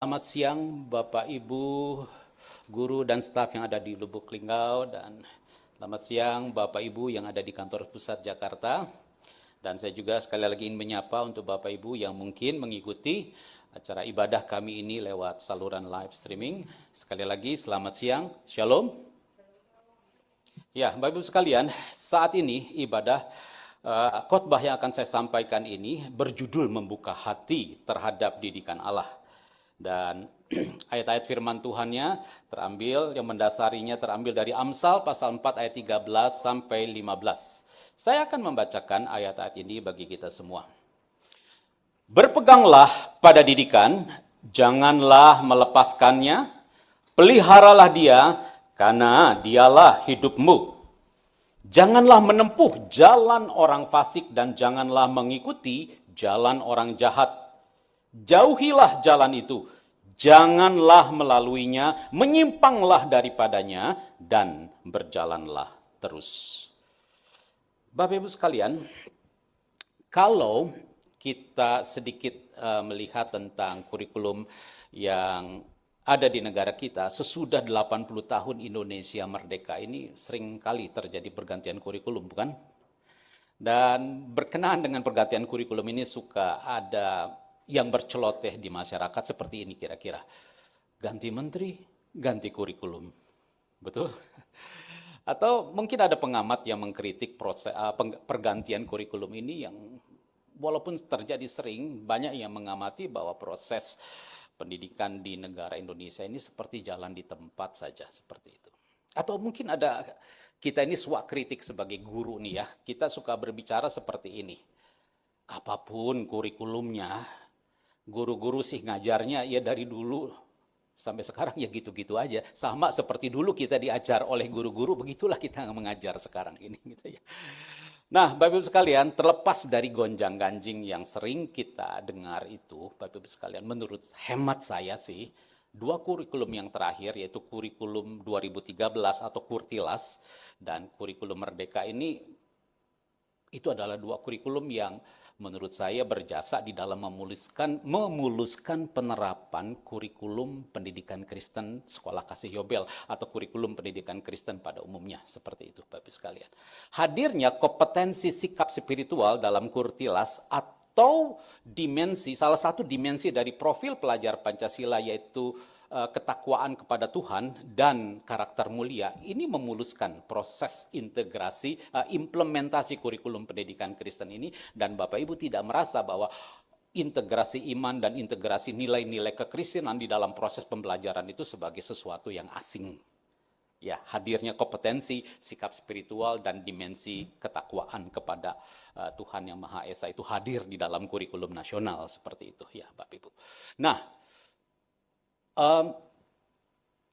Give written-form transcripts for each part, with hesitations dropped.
Selamat siang Bapak Ibu, guru dan staf yang ada di Lubuk Linggau, dan selamat siang Bapak Ibu yang ada di kantor pusat Jakarta. Dan saya juga sekali lagi ingin menyapa untuk Bapak Ibu yang mungkin mengikuti acara ibadah kami ini lewat saluran live streaming. Sekali lagi selamat siang, Shalom. Ya, Bapak Ibu sekalian, saat ini ibadah khotbah yang akan saya sampaikan ini berjudul membuka hati terhadap didikan Allah. Dan ayat-ayat firman Tuhannya terambil, yang mendasarinya terambil dari Amsal pasal 4 ayat 13 sampai 15. Saya akan membacakan ayat-ayat ini bagi kita semua. Berpeganglah pada didikan, janganlah melepaskannya, peliharalah dia, karena dialah hidupmu. Janganlah menempuh jalan orang fasik dan janganlah mengikuti jalan orang jahat. Jauhilah jalan itu, janganlah melaluinya, menyimpanglah daripadanya, dan berjalanlah terus. Bapak Ibu sekalian, kalau kita sedikit melihat tentang kurikulum yang ada di negara kita, sesudah 80 tahun Indonesia merdeka ini seringkali terjadi pergantian kurikulum, bukan? Dan berkenaan dengan pergantian kurikulum ini suka ada yang berceloteh di masyarakat seperti ini kira-kira. Ganti menteri, ganti kurikulum. Betul? Atau mungkin ada pengamat yang mengkritik proses pergantian kurikulum ini yang walaupun terjadi sering, banyak yang mengamati bahwa proses pendidikan di negara Indonesia ini seperti jalan di tempat saja, seperti itu. Atau mungkin ada, kita ini swak kritik sebagai guru nih ya, kita suka berbicara seperti ini. Apapun kurikulumnya, guru-guru sih ngajarnya ya dari dulu sampai sekarang ya gitu-gitu aja. Sama seperti dulu kita diajar oleh guru-guru, begitulah kita mengajar sekarang ini gitu ya. Nah, Bapak Ibu sekalian, terlepas dari gonjang-ganjing yang sering kita dengar itu, Bapak Ibu sekalian, menurut hemat saya sih, dua kurikulum yang terakhir, yaitu kurikulum 2013 atau Kurtilas dan kurikulum Merdeka ini, itu adalah dua kurikulum yang menurut saya berjasa di dalam memuluskan penerapan kurikulum pendidikan Kristen sekolah kasih Yobel atau kurikulum pendidikan Kristen pada umumnya, seperti itu Bapak sekalian. Hadirnya kompetensi sikap spiritual dalam Kurtilas atau dimensi, salah satu dimensi dari profil pelajar Pancasila yaitu ketakwaan kepada Tuhan dan karakter mulia, ini memuluskan proses integrasi, implementasi kurikulum pendidikan Kristen ini, dan Bapak Ibu tidak merasa bahwa integrasi iman dan integrasi nilai-nilai kekristenan di dalam proses pembelajaran itu sebagai sesuatu yang asing. Ya, hadirnya kompetensi, sikap spiritual, dan dimensi ketakwaan kepada Tuhan Yang Maha Esa itu hadir di dalam kurikulum nasional, seperti itu ya Bapak Ibu. Nah,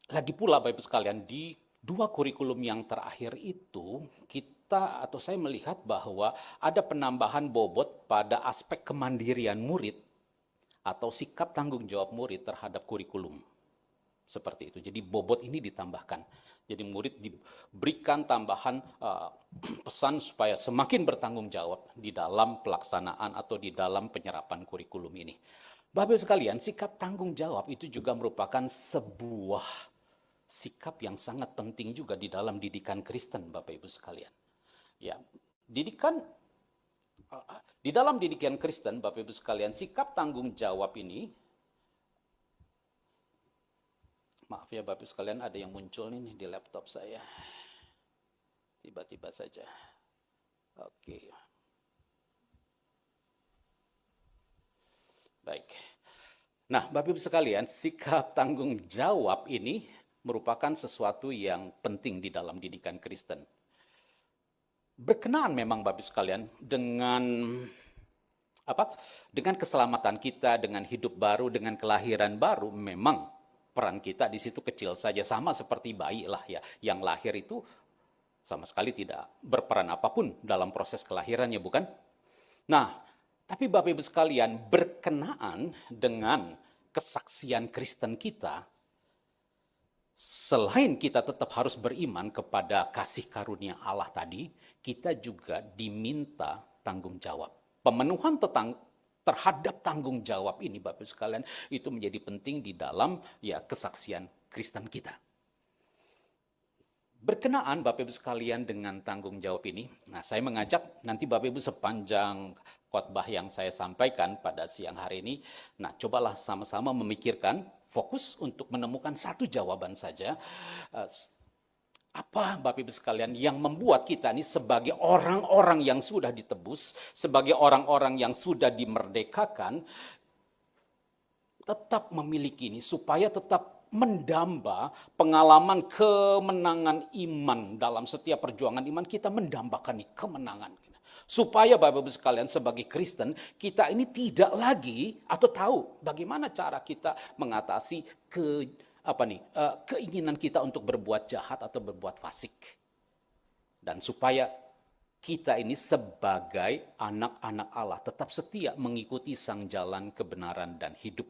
lagi pula Bapak Ibu sekalian, di dua kurikulum yang terakhir itu kita atau saya melihat bahwa ada penambahan bobot pada aspek kemandirian murid atau sikap tanggung jawab murid terhadap kurikulum. Seperti itu. Jadi bobot ini ditambahkan. Jadi murid diberikan tambahan pesan supaya semakin bertanggung jawab di dalam pelaksanaan atau di dalam penyerapan kurikulum ini. Bapak Ibu sekalian, sikap tanggung jawab itu juga merupakan sebuah sikap yang sangat penting juga di dalam didikan Kristen, Bapak Ibu sekalian. Ya, di dalam didikan Kristen, Bapak Ibu sekalian, sikap tanggung jawab ini, maaf ya Bapak Ibu sekalian, ada yang muncul nih di laptop saya. Tiba-tiba saja. Oke. Baik. Nah, Bapak Ibu sekalian, sikap tanggung jawab ini merupakan sesuatu yang penting di dalam didikan Kristen. Berkenaan memang Bapak Ibu sekalian dengan keselamatan kita, dengan hidup baru, dengan kelahiran baru, memang peran kita di situ kecil saja, sama seperti bayi lah ya, yang lahir itu sama sekali tidak berperan apapun dalam proses kelahirannya, bukan? Nah, tapi Bapak Ibu sekalian, berkenaan dengan kesaksian Kristen kita, selain kita tetap harus beriman kepada kasih karunia Allah tadi, kita juga diminta tanggung jawab. Pemenuhan terhadap tanggung jawab ini, Bapak Ibu sekalian, itu menjadi penting di dalam kesaksian Kristen kita. Berkenaan Bapak Ibu sekalian dengan tanggung jawab ini, nah saya mengajak nanti Bapak Ibu sepanjang khotbah yang saya sampaikan pada siang hari ini, nah cobalah sama-sama memikirkan, fokus untuk menemukan satu jawaban saja. Apa Bapak Ibu sekalian yang membuat kita ini sebagai orang-orang yang sudah ditebus, sebagai orang-orang yang sudah dimerdekakan, tetap memiliki ini supaya tetap mendamba pengalaman kemenangan iman dalam setiap perjuangan iman kita mendambakan kemenangan. Supaya Bapak Ibu sekalian sebagai Kristen kita ini tidak lagi atau tahu bagaimana cara kita mengatasi keinginan kita untuk berbuat jahat atau berbuat fasik. Dan supaya kita ini sebagai anak-anak Allah tetap setia mengikuti sang jalan kebenaran dan hidup.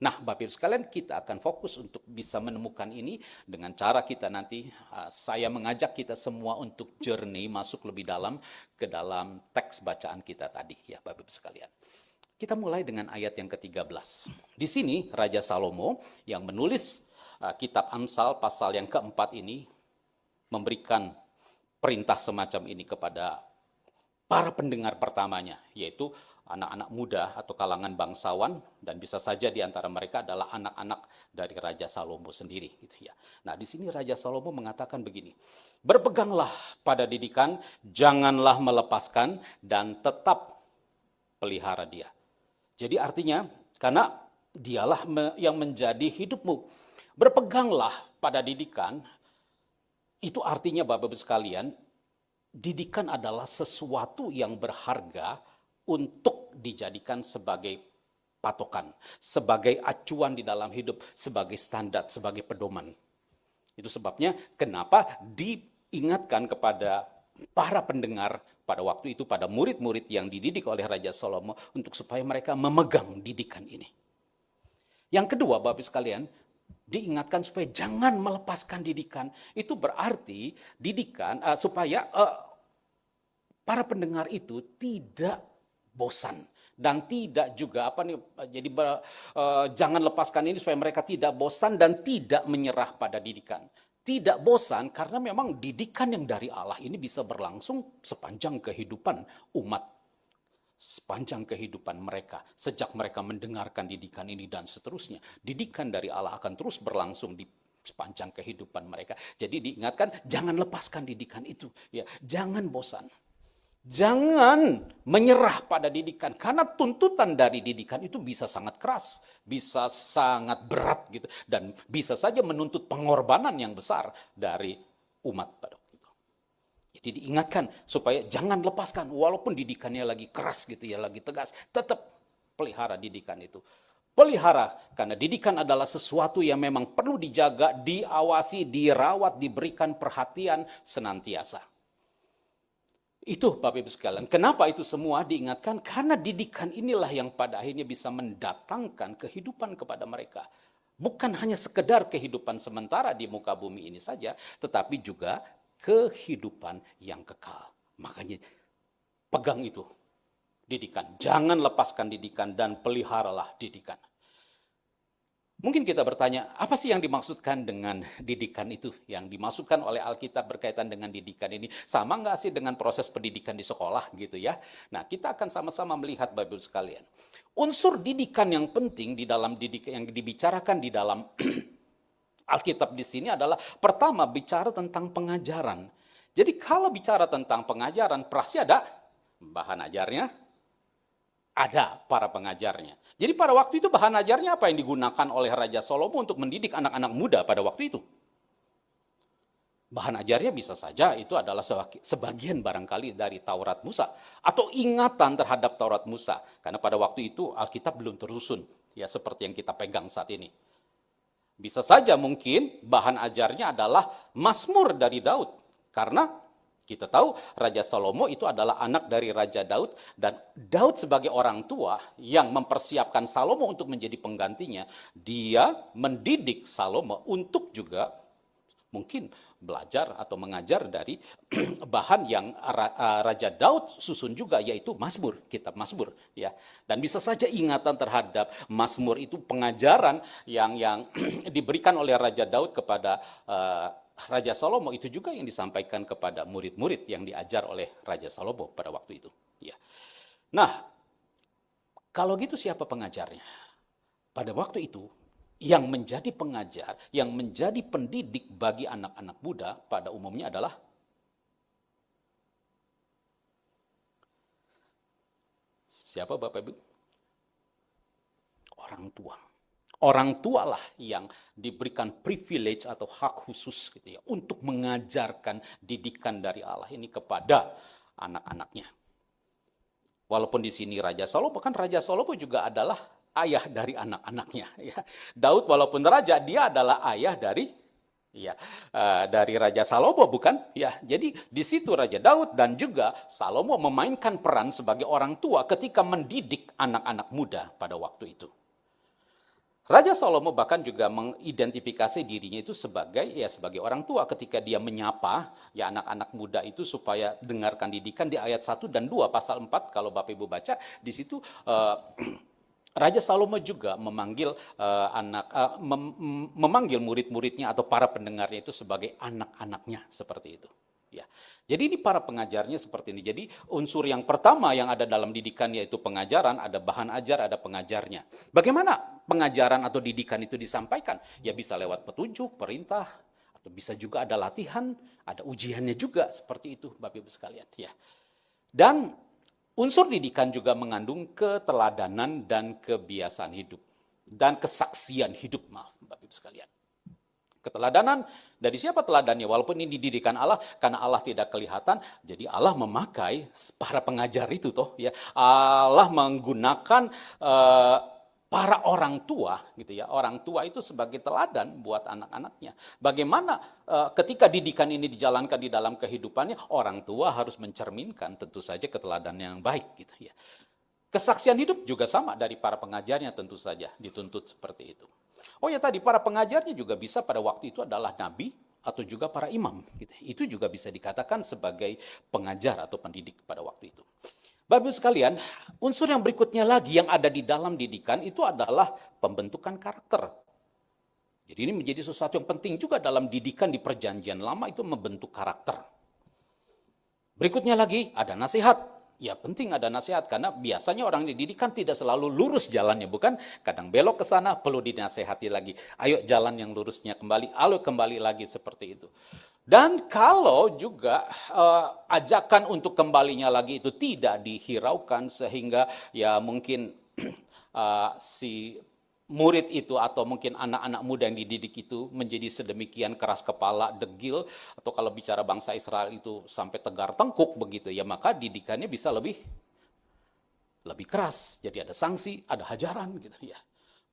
Nah, Bapak Ibu sekalian, kita akan fokus untuk bisa menemukan ini dengan cara kita nanti, saya mengajak kita semua untuk journey masuk lebih dalam ke dalam teks bacaan kita tadi, ya Bapak Ibu sekalian. Kita mulai dengan ayat yang ke-13. Di sini Raja Salomo yang menulis kitab Amsal pasal yang keempat ini memberikan perintah semacam ini kepada para pendengar pertamanya, yaitu anak-anak muda atau kalangan bangsawan, dan bisa saja di antara mereka adalah anak-anak dari Raja Salomo sendiri, gitu ya. Nah, di sini Raja Salomo mengatakan begini, berpeganglah pada didikan, janganlah melepaskan, dan tetap pelihara dia. Jadi artinya, karena dialah yang menjadi hidupmu. Berpeganglah pada didikan, itu artinya Bapak-Ibu sekalian, didikan adalah sesuatu yang berharga untuk dijadikan sebagai patokan, sebagai acuan di dalam hidup, sebagai standar, sebagai pedoman. Itu sebabnya kenapa diingatkan kepada para pendengar pada waktu itu, pada murid-murid yang dididik oleh Raja Salomo untuk supaya mereka memegang didikan ini. Yang kedua, Bapak sekalian, diingatkan supaya jangan melepaskan didikan. Itu berarti didikan supaya para pendengar itu tidak bosan dan tidak juga jangan lepaskan ini supaya mereka tidak bosan dan tidak menyerah pada didikan. Tidak bosan karena memang didikan yang dari Allah ini bisa berlangsung sepanjang kehidupan umat, sepanjang kehidupan mereka, sejak mereka mendengarkan didikan ini dan seterusnya. Didikan dari Allah akan terus berlangsung di sepanjang kehidupan mereka. Jadi diingatkan jangan lepaskan didikan itu, ya, jangan bosan. Jangan menyerah pada didikan, karena tuntutan dari didikan itu bisa sangat keras, bisa sangat berat gitu, dan bisa saja menuntut pengorbanan yang besar dari umat pada waktu itu. Jadi diingatkan supaya jangan lepaskan, walaupun didikannya lagi keras gitu ya, lagi tegas, tetap pelihara didikan itu. Pelihara, karena didikan adalah sesuatu yang memang perlu dijaga, diawasi, dirawat, diberikan perhatian senantiasa. Itu Bapak Ibu sekalian. Kenapa itu semua diingatkan? Karena didikan inilah yang pada akhirnya bisa mendatangkan kehidupan kepada mereka. Bukan hanya sekedar kehidupan sementara di muka bumi ini saja, tetapi juga kehidupan yang kekal. Makanya pegang itu, didikan. Jangan lepaskan didikan dan peliharalah didikan. Mungkin kita bertanya, apa sih yang dimaksudkan dengan didikan itu? Yang dimaksudkan oleh Alkitab berkaitan dengan didikan ini, sama nggak sih dengan proses pendidikan di sekolah gitu ya? Nah, kita akan sama-sama melihat Bapak Ibu sekalian. Unsur didikan yang penting di dalam didikan yang dibicarakan di dalam Alkitab di sini adalah pertama bicara tentang pengajaran. Jadi kalau bicara tentang pengajaran, pasti ada bahan ajarnya, ada para pengajarnya. Jadi pada waktu itu bahan ajarnya apa yang digunakan oleh Raja Salomo untuk mendidik anak-anak muda pada waktu itu? Bahan ajarnya bisa saja itu adalah sebagian barangkali dari Taurat Musa atau ingatan terhadap Taurat Musa. Karena pada waktu itu Alkitab belum tersusun ya seperti yang kita pegang saat ini. Bisa saja mungkin bahan ajarnya adalah Mazmur dari Daud. Karena kita tahu Raja Salomo itu adalah anak dari Raja Daud, dan Daud sebagai orang tua yang mempersiapkan Salomo untuk menjadi penggantinya, dia mendidik Salomo untuk juga mungkin belajar atau mengajar dari bahan yang Raja Daud susun juga, yaitu Mazmur, kitab Mazmur, ya. Dan bisa saja ingatan terhadap Mazmur itu pengajaran yang diberikan oleh Raja Daud kepada Raja Salomo, itu juga yang disampaikan kepada murid-murid yang diajar oleh Raja Salomo pada waktu itu, ya. Nah, kalau gitu siapa pengajarnya? Pada waktu itu, yang menjadi pengajar, yang menjadi pendidik bagi anak-anak muda pada umumnya adalah siapa, Bapak Ibu? Orang tua. Orang tualah yang diberikan privilege atau hak khusus gitu ya, untuk mengajarkan didikan dari Allah ini kepada anak-anaknya. Walaupun di sini Raja Salomo, kan Raja Salomo juga adalah ayah dari anak-anaknya. Ya. Daud walaupun raja, dia adalah ayah dari dari Raja Salomo, bukan? Ya, jadi di situ Raja Daud dan juga Salomo memainkan peran sebagai orang tua ketika mendidik anak-anak muda pada waktu itu. Raja Salomo bahkan juga mengidentifikasi dirinya itu sebagai orang tua ketika dia menyapa ya anak-anak muda itu supaya dengarkan didikan di ayat 1 dan 2 pasal 4 kalau Bapak Ibu baca di situ Raja Salomo juga memanggil memanggil murid-muridnya atau para pendengarnya itu sebagai anak-anaknya seperti itu. Ya. Jadi ini para pengajarnya seperti ini. Jadi unsur yang pertama yang ada dalam didikan yaitu pengajaran, ada bahan ajar, ada pengajarnya. Bagaimana pengajaran atau didikan itu disampaikan? Ya bisa lewat petunjuk, perintah, atau bisa juga ada latihan, ada ujiannya juga seperti itu Bapak Ibu sekalian. Ya. Dan unsur didikan juga mengandung keteladanan dan kebiasaan hidup. Dan kesaksian hidup, maaf Bapak Ibu sekalian. Keteladanan, dari siapa teladannya? Walaupun ini didikan Allah, karena Allah tidak kelihatan, jadi Allah memakai para pengajar itu toh, ya. Allah menggunakan para orang tua, gitu ya. Orang tua itu sebagai teladan buat anak-anaknya. Bagaimana ketika didikan ini dijalankan di dalam kehidupannya, orang tua harus mencerminkan tentu saja keteladanan yang baik, gitu ya. Kesaksian hidup juga sama dari para pengajarnya tentu saja dituntut seperti itu. Oh ya tadi para pengajarnya juga bisa pada waktu itu adalah nabi atau juga para imam. Gitu. Itu juga bisa dikatakan sebagai pengajar atau pendidik pada waktu itu. Bapak Ibu sekalian, unsur yang berikutnya lagi yang ada di dalam didikan itu adalah pembentukan karakter. Jadi ini menjadi sesuatu yang penting juga dalam didikan di perjanjian lama itu membentuk karakter. Berikutnya lagi ada nasihat. Ya penting ada nasihat karena biasanya orang dididik kan tidak selalu lurus jalannya, bukan? Kadang belok ke sana perlu dinasehati lagi. Ayo jalan yang lurusnya kembali, ayo kembali lagi seperti itu. Dan kalau juga ajakan untuk kembalinya lagi itu tidak dihiraukan sehingga ya mungkin si murid itu atau mungkin anak-anak muda yang dididik itu menjadi sedemikian keras kepala, degil, atau kalau bicara bangsa Israel itu sampai tegar tengkuk begitu ya, maka didikannya bisa lebih keras. Jadi ada sanksi, ada hajaran gitu ya.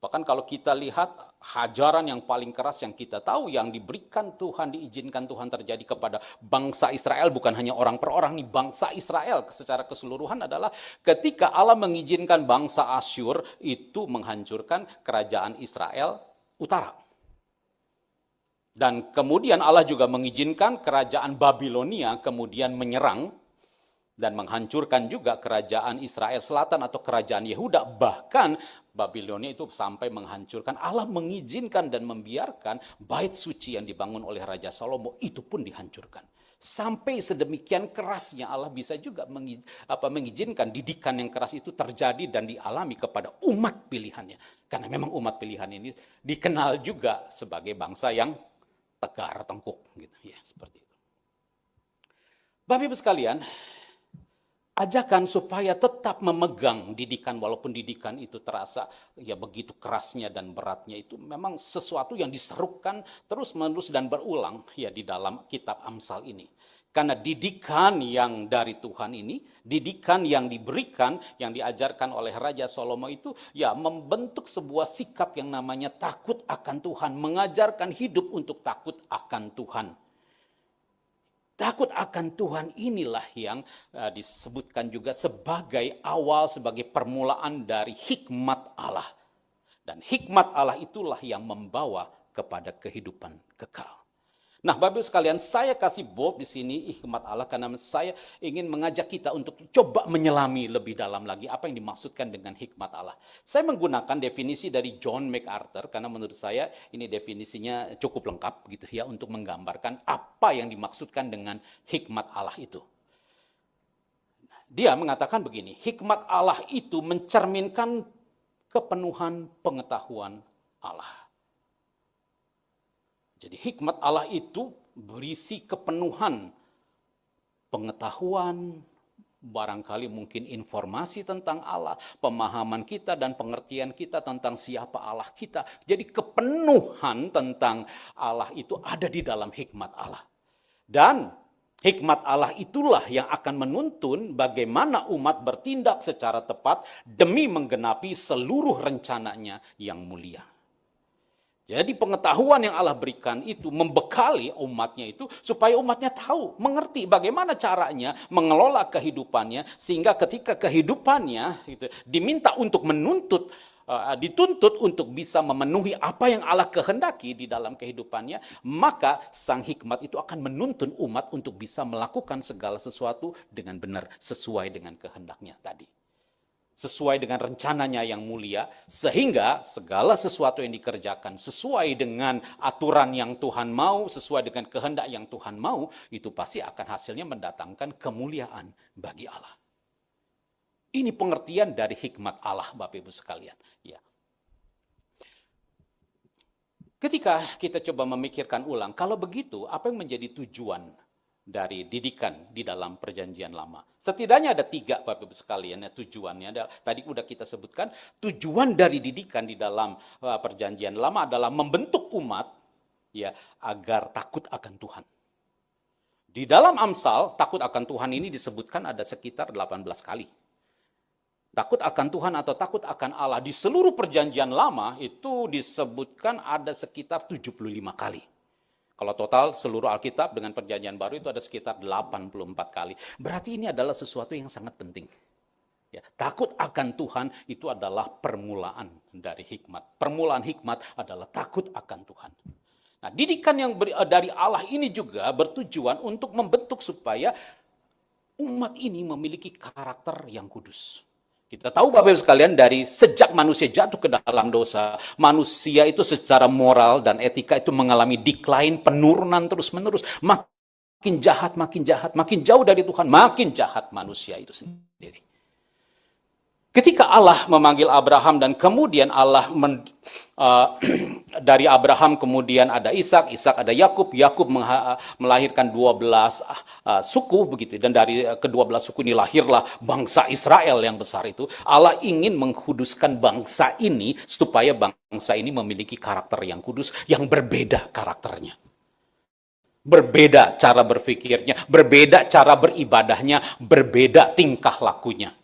Bahkan kalau kita lihat hajaran yang paling keras yang kita tahu yang diberikan Tuhan, diizinkan Tuhan terjadi kepada bangsa Israel, bukan hanya orang per orang nih, bangsa Israel secara keseluruhan adalah ketika Allah mengizinkan bangsa Asyur itu menghancurkan kerajaan Israel utara. Dan kemudian Allah juga mengizinkan kerajaan Babilonia kemudian menyerang dan menghancurkan juga kerajaan Israel Selatan atau kerajaan Yehuda. Bahkan Babilonia itu sampai menghancurkan. Allah mengizinkan dan membiarkan bait suci yang dibangun oleh Raja Salomo itu pun dihancurkan. Sampai sedemikian kerasnya Allah bisa juga mengizinkan didikan yang keras itu terjadi dan dialami kepada umat pilihannya. Karena memang umat pilihan ini dikenal juga sebagai bangsa yang tegar tengkuk gitu ya, seperti itu. Bapak Ibu sekalian, ajakan supaya tetap memegang didikan walaupun didikan itu terasa ya begitu kerasnya dan beratnya itu memang sesuatu yang diserukan terus-menerus dan berulang ya di dalam kitab Amsal ini. Karena didikan yang dari Tuhan ini, didikan yang diberikan, yang diajarkan oleh Raja Salomo itu ya membentuk sebuah sikap yang namanya takut akan Tuhan, mengajarkan hidup untuk takut akan Tuhan. Takut akan Tuhan inilah yang disebutkan juga sebagai awal, sebagai permulaan dari hikmat Allah. Dan hikmat Allah itulah yang membawa kepada kehidupan kekal. Nah, Bapak Ibu sekalian, saya kasih bold di sini hikmat Allah karena saya ingin mengajak kita untuk coba menyelami lebih dalam lagi apa yang dimaksudkan dengan hikmat Allah. Saya menggunakan definisi dari John MacArthur karena menurut saya ini definisinya cukup lengkap gitu ya untuk menggambarkan apa yang dimaksudkan dengan hikmat Allah itu. Dia mengatakan begini, hikmat Allah itu mencerminkan kepenuhan pengetahuan Allah. Jadi hikmat Allah itu berisi kepenuhan pengetahuan, barangkali mungkin informasi tentang Allah, pemahaman kita dan pengertian kita tentang siapa Allah kita. Jadi kepenuhan tentang Allah itu ada di dalam hikmat Allah. Dan hikmat Allah itulah yang akan menuntun bagaimana umat bertindak secara tepat demi menggenapi seluruh rencananya yang mulia. Jadi pengetahuan yang Allah berikan itu membekali umatnya itu supaya umatnya tahu, mengerti bagaimana caranya mengelola kehidupannya sehingga ketika kehidupannya itu diminta untuk dituntut untuk bisa memenuhi apa yang Allah kehendaki di dalam kehidupannya, maka sang hikmat itu akan menuntun umat untuk bisa melakukan segala sesuatu dengan benar sesuai dengan kehendaknya tadi. Sesuai dengan rencananya yang mulia, sehingga segala sesuatu yang dikerjakan sesuai dengan aturan yang Tuhan mau, sesuai dengan kehendak yang Tuhan mau, itu pasti akan hasilnya mendatangkan kemuliaan bagi Allah. Ini pengertian dari hikmat Allah, Bapak Ibu sekalian. Ya. Ketika kita coba memikirkan ulang, kalau begitu, apa yang menjadi tujuan dari didikan di dalam perjanjian lama? Setidaknya ada 3, Bapak Ibu sekalian, ya, tujuannya. Tadi udah kita sebutkan, tujuan dari didikan di dalam perjanjian lama adalah membentuk umat ya agar takut akan Tuhan. Di dalam Amsal, takut akan Tuhan ini disebutkan ada sekitar 18 kali. Takut akan Tuhan atau takut akan Allah di seluruh perjanjian lama itu disebutkan ada sekitar 75 kali. Kalau total seluruh Alkitab dengan perjanjian baru itu ada sekitar 84 kali. Berarti ini adalah sesuatu yang sangat penting. Ya, takut akan Tuhan itu adalah permulaan dari hikmat. Permulaan hikmat adalah takut akan Tuhan. Nah, didikan yang dari Allah ini juga bertujuan untuk membentuk supaya umat ini memiliki karakter yang kudus. Kita tahu Bapak Ibu sekalian, dari sejak manusia jatuh ke dalam dosa, manusia itu secara moral dan etika itu mengalami decline, penurunan terus-menerus. Makin jahat, makin jauh dari Tuhan, makin jahat manusia itu sendiri. Ketika Allah memanggil Abraham dan kemudian Allah dari Abraham kemudian ada Ishak ada Yakub melahirkan 12 suku begitu, dan dari kedua belas suku ini lahirlah bangsa Israel yang besar itu. Allah ingin mengkuduskan bangsa ini supaya bangsa ini memiliki karakter yang kudus, yang berbeda karakternya. Berbeda cara berpikirnya, berbeda cara beribadahnya, berbeda tingkah lakunya.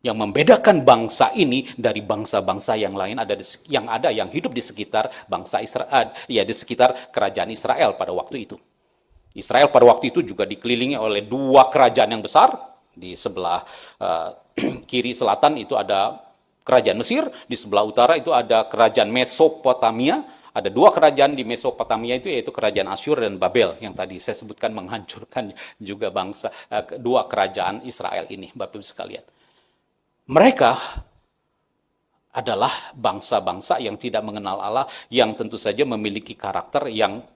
Yang membedakan bangsa ini dari bangsa-bangsa yang lain yang hidup di sekitar bangsa Israel, ya di sekitar kerajaan Israel pada waktu itu. Israel pada waktu itu juga dikelilingi oleh 2 kerajaan yang besar. Di sebelah kiri selatan itu ada kerajaan Mesir, di sebelah utara itu ada kerajaan Mesopotamia. Ada 2 kerajaan di Mesopotamia itu, yaitu kerajaan Asyur dan Babel yang tadi saya sebutkan menghancurkan juga bangsa 2 kerajaan Israel ini, Bapak Ibu sekalian. Mereka adalah bangsa-bangsa yang tidak mengenal Allah, yang tentu saja memiliki karakter yang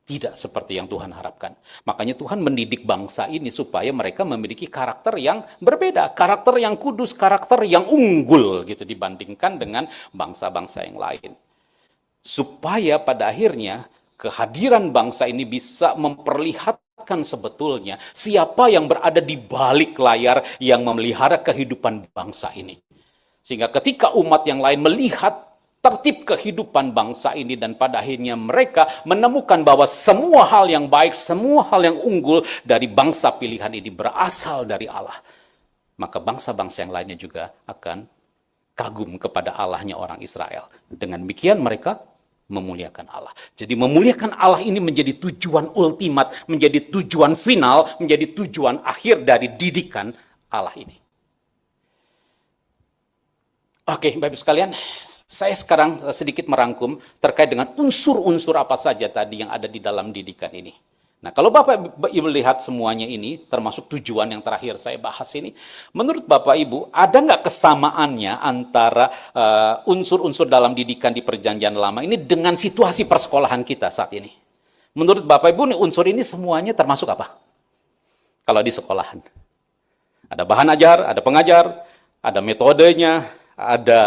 tidak seperti yang Tuhan harapkan. Makanya Tuhan mendidik bangsa ini supaya mereka memiliki karakter yang berbeda, karakter yang kudus, karakter yang unggul gitu dibandingkan dengan bangsa-bangsa yang lain. Supaya pada akhirnya kehadiran bangsa ini bisa memperlihatkan sebetulnya siapa yang berada di balik layar yang memelihara kehidupan bangsa ini. Sehingga ketika umat yang lain melihat tertib kehidupan bangsa ini dan pada akhirnya mereka menemukan bahwa semua hal yang baik, semua hal yang unggul dari bangsa pilihan ini berasal dari Allah, maka bangsa-bangsa yang lainnya juga akan kagum kepada Allahnya orang Israel. Dengan demikian mereka memuliakan Allah. Jadi memuliakan Allah ini menjadi tujuan ultimat, menjadi tujuan final, menjadi tujuan akhir dari didikan Allah ini. Oke, Bapak Ibu sekalian, saya sekarang sedikit merangkum terkait dengan unsur-unsur apa saja tadi yang ada di dalam didikan ini. Nah, kalau Bapak Ibu lihat semuanya ini, termasuk tujuan yang terakhir saya bahas ini, menurut Bapak Ibu, ada nggak kesamaannya antara unsur-unsur dalam didikan di Perjanjian Lama ini dengan situasi persekolahan kita saat ini? Menurut Bapak Ibu, unsur ini semuanya termasuk apa? Kalau di sekolahan. Ada bahan ajar, ada pengajar, ada metodenya, ada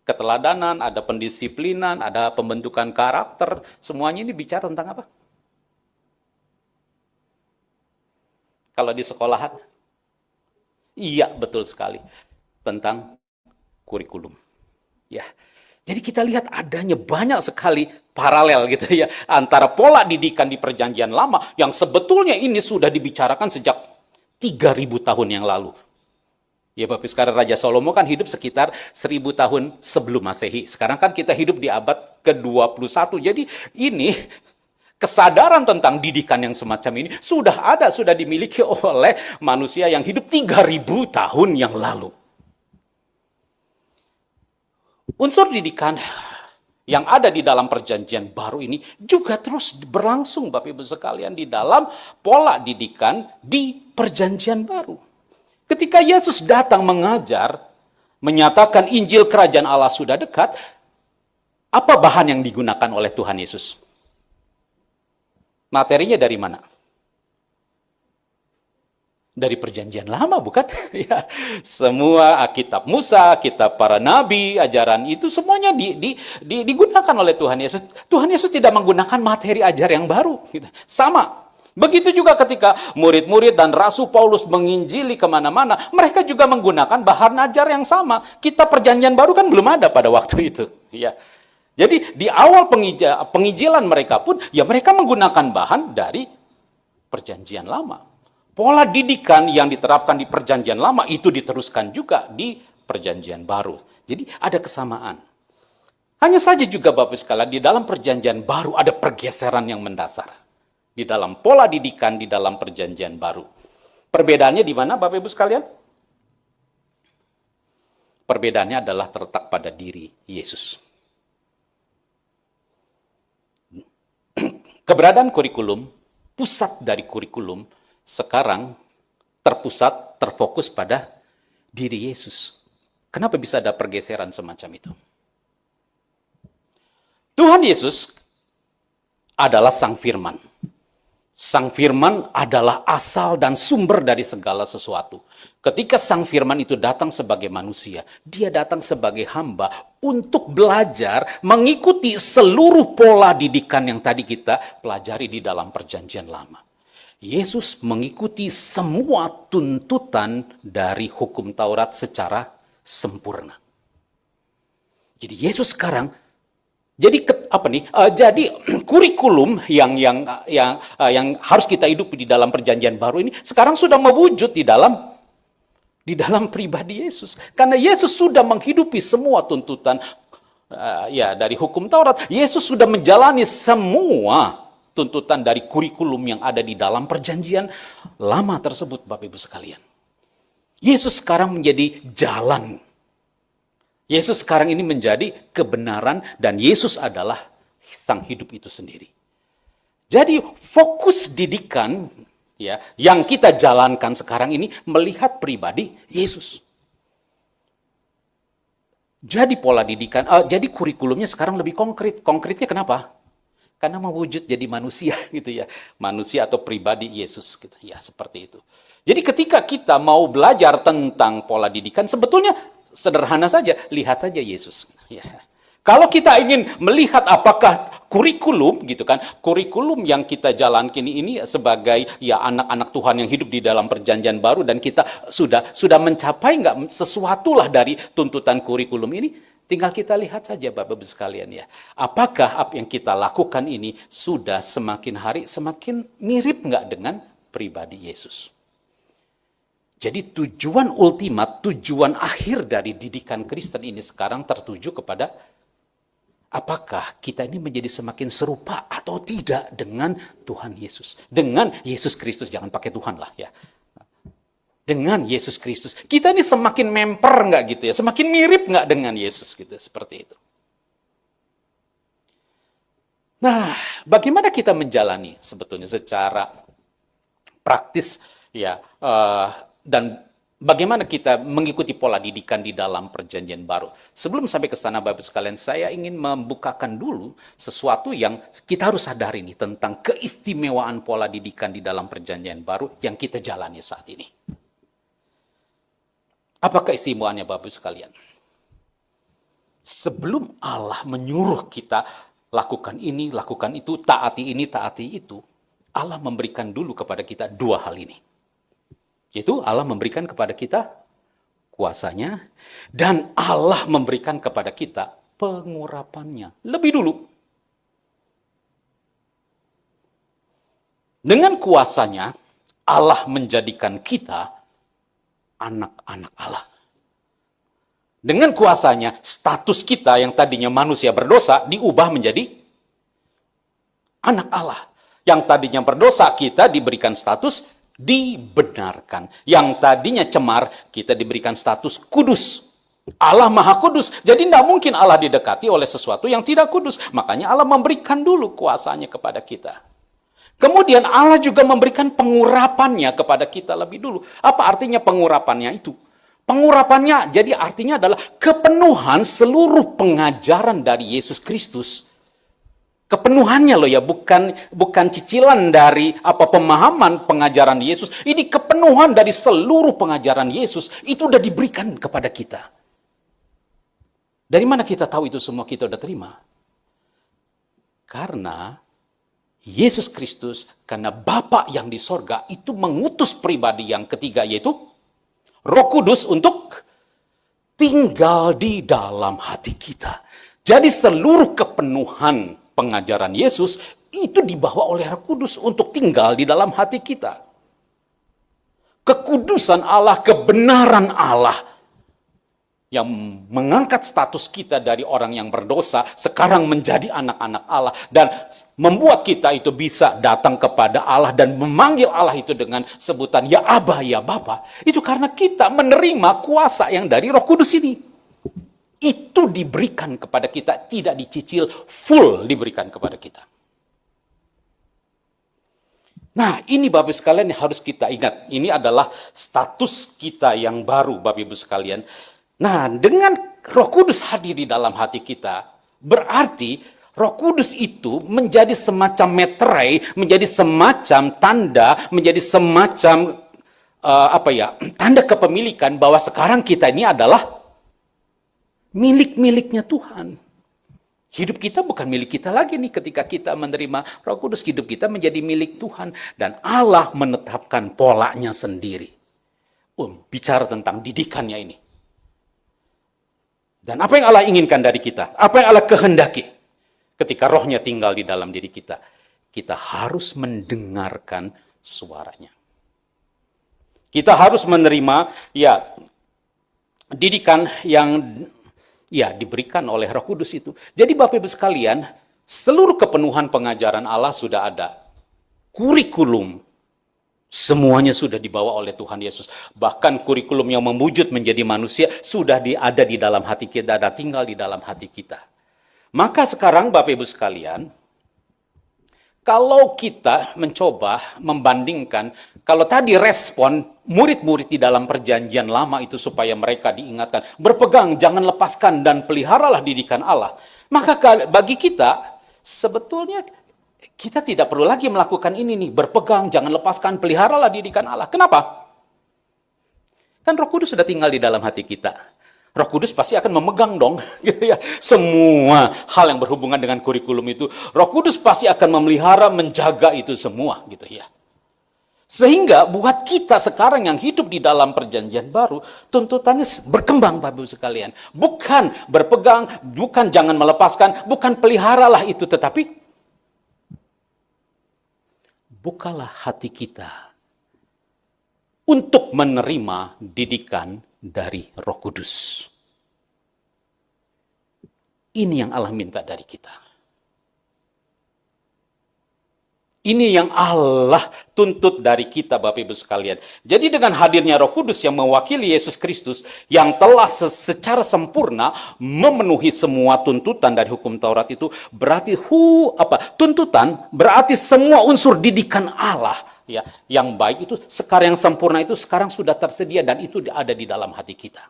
keteladanan, ada pendisiplinan, ada pembentukan karakter. Semuanya ini bicara tentang apa? Kalau di sekolahan? Iya, betul sekali. Tentang kurikulum. Ya. Jadi kita lihat adanya banyak sekali paralel gitu ya antara pola didikan di Perjanjian Lama yang sebetulnya ini sudah dibicarakan sejak 3.000 tahun yang lalu. Ya Bapak sekarang Raja Salomo kan hidup sekitar 1.000 tahun sebelum Masehi. Sekarang kan kita hidup di abad ke-21. Jadi ini kesadaran tentang didikan yang semacam ini sudah ada, sudah dimiliki oleh manusia yang hidup 3.000 tahun yang lalu. Unsur didikan yang ada di dalam Perjanjian Baru ini juga terus berlangsung Bapak Ibu sekalian di dalam pola didikan di Perjanjian Baru. Ketika Yesus datang mengajar, menyatakan Injil Kerajaan Allah sudah dekat, apa bahan yang digunakan oleh Tuhan Yesus? Materinya dari mana? Dari Perjanjian Lama, bukan? Ya, semua kitab Musa, kitab para nabi, ajaran itu semuanya digunakan oleh Tuhan Yesus. Tuhan Yesus tidak menggunakan materi ajar yang baru. Gitu. Sama. Begitu juga ketika murid-murid dan Rasul Paulus menginjili kemana-mana, mereka juga menggunakan bahan ajar yang sama. Kitab Perjanjian Baru kan belum ada pada waktu itu. Ya. Jadi di awal penginjilan mereka pun, ya mereka menggunakan bahan dari Perjanjian Lama. Pola didikan yang diterapkan di Perjanjian Lama itu diteruskan juga di Perjanjian Baru. Jadi ada kesamaan. Hanya saja juga Bapak sekalian, di dalam Perjanjian Baru ada pergeseran yang mendasar. Di dalam pola didikan di dalam Perjanjian Baru. Perbedaannya di mana Bapak Ibu sekalian? Perbedaannya adalah terletak pada diri Yesus. Keberadaan kurikulum, pusat dari kurikulum, sekarang terpusat, terfokus pada diri Yesus. Kenapa bisa ada pergeseran semacam itu? Tuhan Yesus adalah Sang Firman. Sang Firman adalah asal dan sumber dari segala sesuatu. Ketika Sang Firman itu datang sebagai manusia, dia datang sebagai hamba untuk belajar mengikuti seluruh pola didikan yang tadi kita pelajari di dalam Perjanjian Lama. Yesus mengikuti semua tuntutan dari hukum Taurat secara sempurna. Jadi Yesus sekarang jadi kurikulum yang harus kita hidupi di dalam Perjanjian Baru ini sekarang sudah mewujud di dalam pribadi Yesus. Karena Yesus sudah menghidupi semua tuntutan dari hukum Taurat. Yesus sudah menjalani semua tuntutan dari kurikulum yang ada di dalam Perjanjian Lama tersebut, Bapak Ibu sekalian. Yesus sekarang menjadi jalan. Yesus sekarang ini menjadi kebenaran dan Yesus adalah sang hidup itu sendiri. Jadi fokus didikan ya yang kita jalankan sekarang ini melihat pribadi Yesus. Jadi pola didikan, jadi kurikulumnya sekarang lebih konkret. Konkretnya kenapa? Karena mewujud jadi manusia gitu ya. Manusia atau pribadi Yesus gitu. Ya, seperti itu. Jadi ketika kita mau belajar tentang pola didikan sebetulnya sederhana saja, lihat saja Yesus. Ya. Kalau kita ingin melihat apakah kurikulum gitu kan, kurikulum yang kita jalankan ini sebagai ya anak-anak Tuhan yang hidup di dalam Perjanjian Baru dan kita sudah mencapai nggak sesuatu lah dari tuntutan kurikulum ini? Tinggal kita lihat saja Bapak-Ibu sekalian ya. Apakah apa yang kita lakukan ini sudah semakin hari semakin mirip nggak dengan pribadi Yesus? Jadi tujuan ultimat, tujuan akhir dari didikan Kristen ini sekarang tertuju kepada apakah kita ini menjadi semakin serupa atau tidak dengan Tuhan Yesus. Dengan Yesus Kristus, jangan pakai Tuhan lah ya. dengan Yesus Kristus. Kita ini semakin memper nggak gitu ya? Semakin mirip nggak dengan Yesus gitu, seperti itu. Nah, bagaimana kita menjalani sebetulnya secara praktis ya, dan bagaimana kita mengikuti pola didikan di dalam perjanjian baru. Sebelum sampai ke sana Bapak sekalian, saya ingin membukakan dulu sesuatu yang kita harus sadari nih tentang keistimewaan pola didikan di dalam perjanjian baru yang kita jalani saat ini. Apa keistimewaannya Bapak sekalian? Sebelum Allah menyuruh kita lakukan ini, lakukan itu, taati ini, taati itu, Allah memberikan dulu kepada kita dua hal ini. Yaitu Allah memberikan kepada kita kuasanya, dan Allah memberikan kepada kita pengurapannya. Lebih dulu. Dengan kuasanya, Allah menjadikan kita anak-anak Allah. Dengan kuasanya, status kita yang tadinya manusia berdosa diubah menjadi anak Allah. Yang tadinya berdosa, kita diberikan status dibenarkan. Yang tadinya cemar, kita diberikan status kudus. Allah Maha Kudus. Jadi tidak mungkin Allah didekati oleh sesuatu yang tidak kudus. Makanya Allah memberikan dulu kuasanya kepada kita. Kemudian Allah juga memberikan pengurapannya kepada kita lebih dulu. Apa artinya pengurapannya itu? Pengurapannya jadi artinya adalah kepenuhan seluruh pengajaran dari Yesus Kristus. Kepenuhannya loh ya, bukan cicilan dari pemahaman pengajaran Yesus. Ini kepenuhan dari seluruh pengajaran Yesus itu udah diberikan kepada kita. Dari mana kita tahu itu semua kita udah terima? Karena Yesus Kristus, karena Bapa yang di sorga itu mengutus pribadi yang ketiga, yaitu Roh Kudus untuk tinggal di dalam hati kita. Jadi seluruh kepenuhan pengajaran Yesus itu dibawa oleh Roh Kudus untuk tinggal di dalam hati kita. Kekudusan Allah, kebenaran Allah yang mengangkat status kita dari orang yang berdosa sekarang menjadi anak-anak Allah dan membuat kita itu bisa datang kepada Allah dan memanggil Allah itu dengan sebutan ya Aba, ya Bapa. Itu karena kita menerima kuasa yang dari Roh Kudus ini. Itu diberikan kepada kita, tidak dicicil, full diberikan kepada kita. Nah, ini Bapak Ibu sekalian yang harus kita ingat. Ini adalah status kita yang baru, Bapak Ibu sekalian. Nah, dengan Roh Kudus hadir di dalam hati kita, berarti Roh Kudus itu menjadi semacam meterai, menjadi semacam tanda, menjadi semacam tanda kepemilikan bahwa sekarang kita ini adalah milik-miliknya Tuhan. Hidup kita bukan milik kita lagi nih ketika kita menerima Roh Kudus. Hidup kita menjadi milik Tuhan. Dan Allah menetapkan polanya sendiri. Bicara tentang didikannya ini. Dan apa yang Allah inginkan dari kita? Apa yang Allah kehendaki? Ketika rohnya tinggal di dalam diri kita. Kita harus mendengarkan suaranya. Kita harus menerima didikan yang diberikan oleh Roh Kudus itu. Jadi Bapak Ibu sekalian, seluruh kepenuhan pengajaran Allah sudah ada. Kurikulum semuanya sudah dibawa oleh Tuhan Yesus. Bahkan kurikulum yang mewujud menjadi manusia sudah ada di dalam hati kita, ada tinggal di dalam hati kita. Maka sekarang Bapak Ibu sekalian, kalau kita mencoba membandingkan, kalau tadi respon murid-murid di dalam perjanjian lama itu supaya mereka diingatkan, berpegang, jangan lepaskan, dan peliharalah didikan Allah. Maka bagi kita, sebetulnya kita tidak perlu lagi melakukan ini nih, berpegang, jangan lepaskan, peliharalah didikan Allah. Kenapa? Kan Roh Kudus sudah tinggal di dalam hati kita. Roh Kudus pasti akan memegang dong, gitu ya. Semua hal yang berhubungan dengan kurikulum itu, Roh Kudus pasti akan memelihara, menjaga itu semua, gitu ya. Sehingga buat kita sekarang yang hidup di dalam perjanjian baru, tuntutannya berkembang, Bapak Ibu sekalian. Bukan berpegang, bukan jangan melepaskan, bukan peliharalah itu, tetapi bukalah hati kita untuk menerima didikan dari Roh Kudus. Ini yang Allah minta dari kita. Ini yang Allah tuntut dari kita, Bapak Ibu sekalian. Jadi dengan hadirnya Roh Kudus yang mewakili Yesus Kristus, yang telah secara sempurna memenuhi semua tuntutan dari hukum Taurat itu, berarti tuntutan berarti semua unsur didikan Allah ya, yang baik itu sekarang, yang sempurna itu sekarang sudah tersedia dan itu ada di dalam hati kita.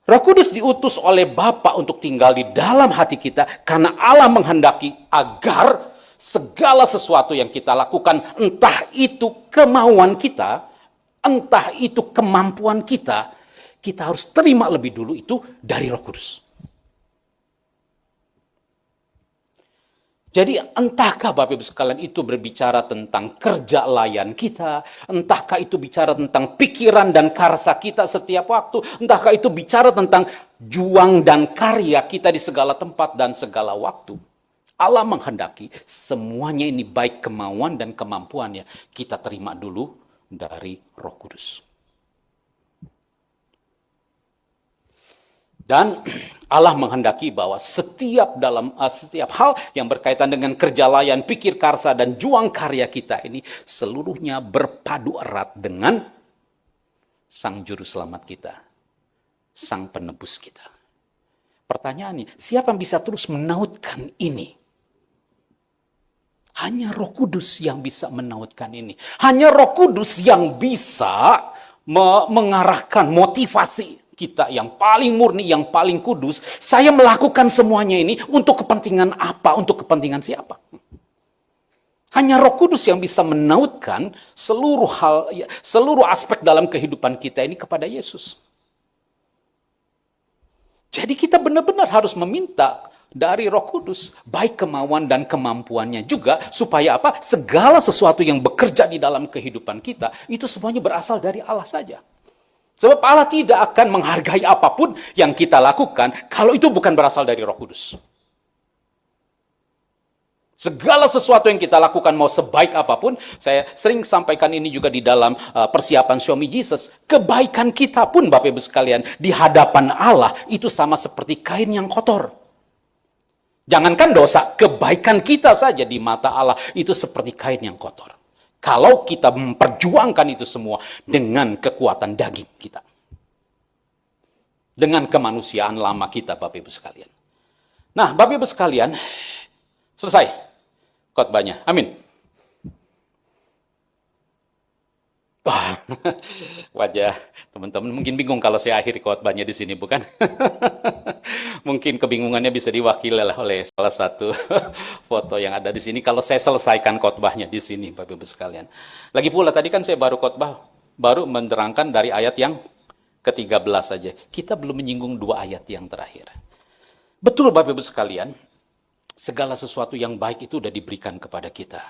Roh Kudus diutus oleh Bapa untuk tinggal di dalam hati kita karena Allah menghendaki agar segala sesuatu yang kita lakukan, entah itu kemauan kita, entah itu kemampuan kita, kita harus terima lebih dulu itu dari Roh Kudus. Jadi entahkah Bapak Ibu sekalian itu berbicara tentang kerja layan kita, entahkah itu bicara tentang pikiran dan karsa kita setiap waktu, entahkah itu bicara tentang juang dan karya kita di segala tempat dan segala waktu. Allah menghendaki semuanya ini baik kemauan dan kemampuannya kita terima dulu dari Roh Kudus. Dan Allah menghendaki bahwa setiap hal yang berkaitan dengan kerja layan, pikir karsa dan juang karya kita ini seluruhnya berpadu erat dengan Sang Juru Selamat kita, Sang Penebus kita. Pertanyaannya, siapa yang bisa terus menautkan ini? Hanya Roh Kudus yang bisa menautkan ini. Hanya Roh Kudus yang bisa mengarahkan motivasi kita yang paling murni, yang paling kudus. Saya melakukan semuanya ini untuk kepentingan apa? Untuk kepentingan siapa? Hanya Roh Kudus yang bisa menautkan seluruh aspek dalam kehidupan kita ini kepada Yesus. Jadi kita benar-benar harus meminta dari Roh Kudus, baik kemauan dan kemampuannya juga, supaya apa? Segala sesuatu yang bekerja di dalam kehidupan kita, itu semuanya berasal dari Allah saja. Sebab Allah tidak akan menghargai apapun yang kita lakukan, kalau itu bukan berasal dari Roh Kudus. Segala sesuatu yang kita lakukan, mau sebaik apapun, saya sering sampaikan ini juga di dalam persiapan Show Me Jesus, kebaikan kita pun Bapak Ibu sekalian, di hadapan Allah, itu sama seperti kain yang kotor. Jangankan dosa, kebaikan kita saja di mata Allah itu seperti kain yang kotor. Kalau kita memperjuangkan itu semua dengan kekuatan daging kita. Dengan kemanusiaan lama kita, Bapak Ibu sekalian. Nah, Bapak Ibu sekalian, selesai khotbahnya. Amin. Wajah teman-teman mungkin bingung kalau saya akhiri khotbahnya di sini, bukan? Mungkin kebingungannya bisa diwakili oleh salah satu foto yang ada di sini kalau saya selesaikan khotbahnya di sini, Bapak Ibu sekalian. Lagi pula tadi kan saya baru menerangkan dari ayat yang ke-13 saja. Kita belum menyinggung 2 ayat yang terakhir. Betul Bapak Ibu sekalian, segala sesuatu yang baik itu sudah diberikan kepada kita.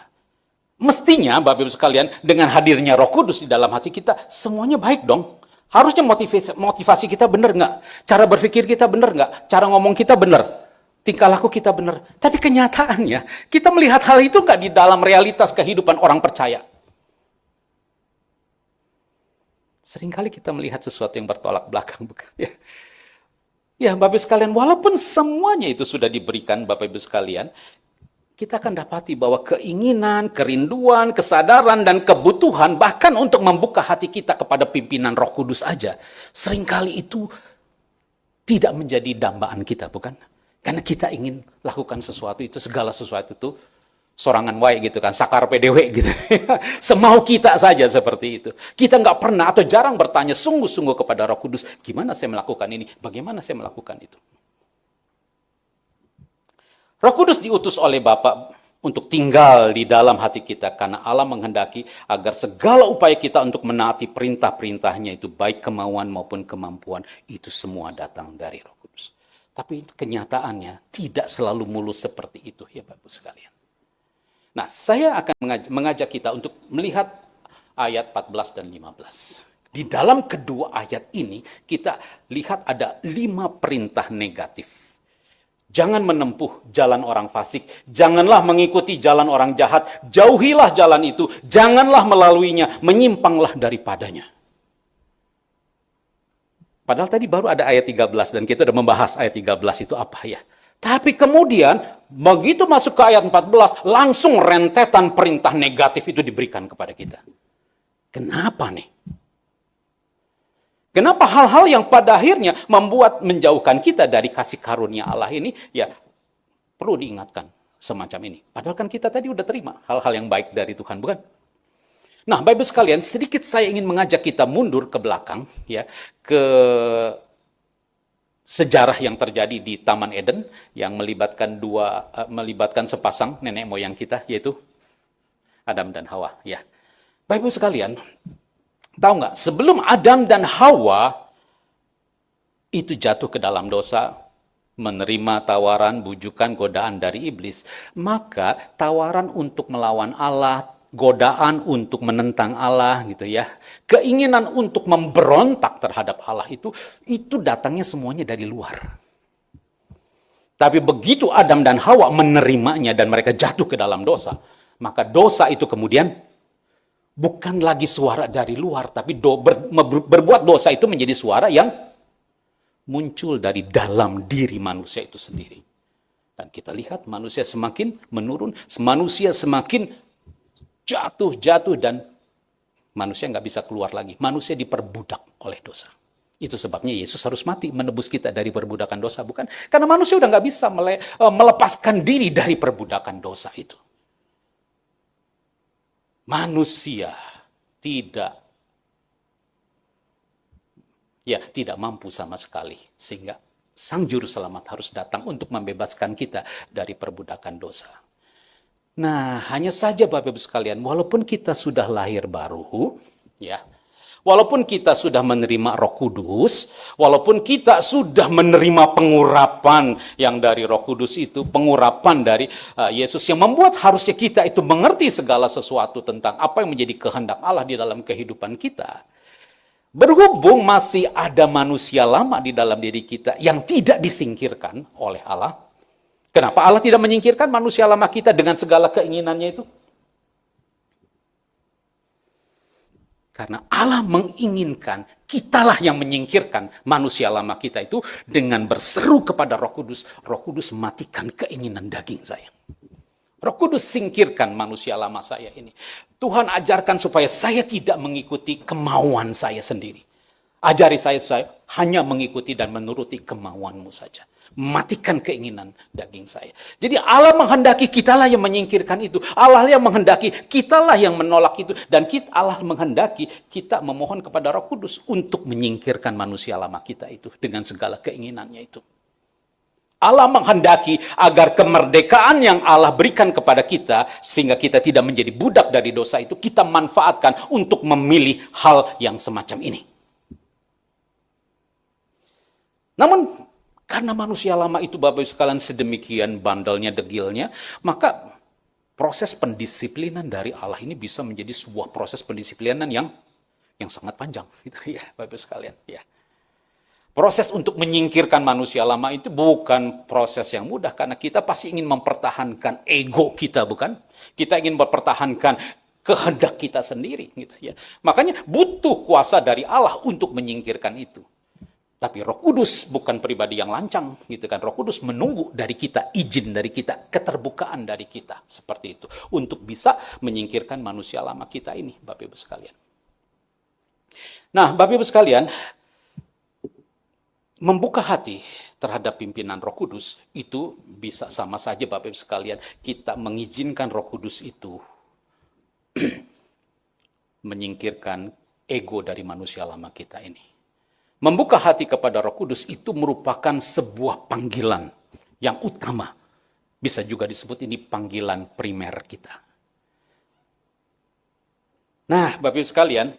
Mestinya, Bapak Ibu sekalian, dengan hadirnya Roh Kudus di dalam hati kita, semuanya baik dong. Harusnya motivasi kita benar nggak? Cara berpikir kita benar nggak? Cara ngomong kita benar? Tingkah laku kita benar? Tapi kenyataannya, kita melihat hal itu nggak di dalam realitas kehidupan orang percaya. Seringkali kita melihat sesuatu yang bertolak belakang, bukan? Ya, Bapak Ibu sekalian, walaupun semuanya itu sudah diberikan, Bapak Ibu sekalian, kita akan dapati bahwa keinginan, kerinduan, kesadaran, dan kebutuhan, bahkan untuk membuka hati kita kepada pimpinan Roh Kudus aja, seringkali itu tidak menjadi dambaan kita, bukan? Karena kita ingin lakukan sesuatu itu, segala sesuatu itu, sorangan wae gitu kan, sakar PDW gitu. Semau kita saja seperti itu. Kita nggak pernah atau jarang bertanya sungguh-sungguh kepada Roh Kudus, gimana saya melakukan ini, bagaimana saya melakukan itu. Roh Kudus diutus oleh Bapa untuk tinggal di dalam hati kita karena Allah menghendaki agar segala upaya kita untuk menaati perintah-perintahnya itu baik kemauan maupun kemampuan itu semua datang dari Roh Kudus. Tapi kenyataannya tidak selalu mulus seperti itu ya Bapak sekalian. Nah, saya akan mengajak kita untuk melihat ayat 14 dan 15. Di dalam kedua ayat ini kita lihat ada 5 perintah negatif. Jangan menempuh jalan orang fasik. Janganlah mengikuti jalan orang jahat. Jauhilah jalan itu. Janganlah melaluinya. Menyimpanglah daripadanya. Padahal tadi baru ada ayat 13 dan kita sudah membahas ayat 13 itu apa ya. Tapi kemudian begitu masuk ke ayat 14, langsung rentetan perintah negatif itu diberikan kepada kita. Kenapa nih? Kenapa hal-hal yang pada akhirnya membuat menjauhkan kita dari kasih karunia Allah ini, ya perlu diingatkan semacam ini. Padahal kan kita tadi udah terima hal-hal yang baik dari Tuhan, bukan? Nah, Bapak sekalian, sedikit saya ingin mengajak kita mundur ke belakang, ya, ke sejarah yang terjadi di Taman Eden yang melibatkan sepasang nenek moyang kita, yaitu Adam dan Hawa. Ya, Bapak sekalian, tahu nggak? Sebelum Adam dan Hawa itu jatuh ke dalam dosa, menerima tawaran, bujukan, godaan dari iblis, maka tawaran untuk melawan Allah, godaan untuk menentang Allah, gitu ya, keinginan untuk memberontak terhadap Allah itu datangnya semuanya dari luar. Tapi begitu Adam dan Hawa menerimanya dan mereka jatuh ke dalam dosa, maka dosa itu kemudian bukan lagi suara dari luar, tapi berbuat dosa itu menjadi suara yang muncul dari dalam diri manusia itu sendiri. Dan kita lihat manusia semakin menurun, manusia semakin jatuh, dan manusia nggak bisa keluar lagi. Manusia diperbudak oleh dosa. Itu sebabnya Yesus harus mati menebus kita dari perbudakan dosa, bukan? Karena manusia udah nggak bisa melepaskan diri dari perbudakan dosa itu. Manusia tidak mampu sama sekali, sehingga Sang Juru Selamat harus datang untuk membebaskan kita dari perbudakan dosa. Nah, hanya saja Bapak Ibu sekalian, walaupun kita sudah lahir baru, ya, walaupun kita sudah menerima Roh Kudus, walaupun kita sudah menerima pengurapan yang dari Roh Kudus itu, pengurapan dari Yesus yang membuat harusnya kita itu mengerti segala sesuatu tentang apa yang menjadi kehendak Allah di dalam kehidupan kita. Berhubung masih ada manusia lama di dalam diri kita yang tidak disingkirkan oleh Allah. Kenapa Allah tidak menyingkirkan manusia lama kita dengan segala keinginannya itu? Karena Allah menginginkan kitalah yang menyingkirkan manusia lama kita itu dengan berseru kepada Roh Kudus. Roh Kudus matikan keinginan daging saya. Roh Kudus singkirkan manusia lama saya ini. Tuhan ajarkan supaya saya tidak mengikuti kemauan saya sendiri. Ajari saya hanya mengikuti dan menuruti kemauanmu saja. Matikan keinginan daging saya. Jadi Allah menghendaki kitalah yang menyingkirkan itu. Allah yang menghendaki kitalah yang menolak itu. Dan Allah menghendaki kita memohon kepada Roh Kudus untuk menyingkirkan manusia lama kita itu dengan segala keinginannya itu. Allah menghendaki agar kemerdekaan yang Allah berikan kepada kita, sehingga kita tidak menjadi budak dari dosa itu, kita manfaatkan untuk memilih hal yang semacam ini. Namun, karena manusia lama itu Bapak Ibu sekalian sedemikian bandelnya, degilnya, maka proses pendisiplinan dari Allah ini bisa menjadi sebuah proses pendisiplinan yang sangat panjang, gitu ya, Bapak Ibu sekalian. Ya. Proses untuk menyingkirkan manusia lama itu bukan proses yang mudah, karena kita pasti ingin mempertahankan ego kita, bukan? Kita ingin mempertahankan kehendak kita sendiri, gitu ya. Makanya butuh kuasa dari Allah untuk menyingkirkan itu. Tapi Roh Kudus bukan pribadi yang lancang, gitu kan. Roh Kudus menunggu dari kita, izin dari kita, keterbukaan dari kita, seperti itu, untuk bisa menyingkirkan manusia lama kita ini, Bapak Ibu sekalian. Nah, Bapak Ibu sekalian, membuka hati terhadap pimpinan Roh Kudus itu bisa sama saja, Bapak Ibu sekalian, kita mengizinkan Roh Kudus itu menyingkirkan ego dari manusia lama kita ini. Membuka hati kepada Roh Kudus itu merupakan sebuah panggilan yang utama. Bisa juga disebut ini panggilan primer kita. Nah, Bapak Ibu sekalian,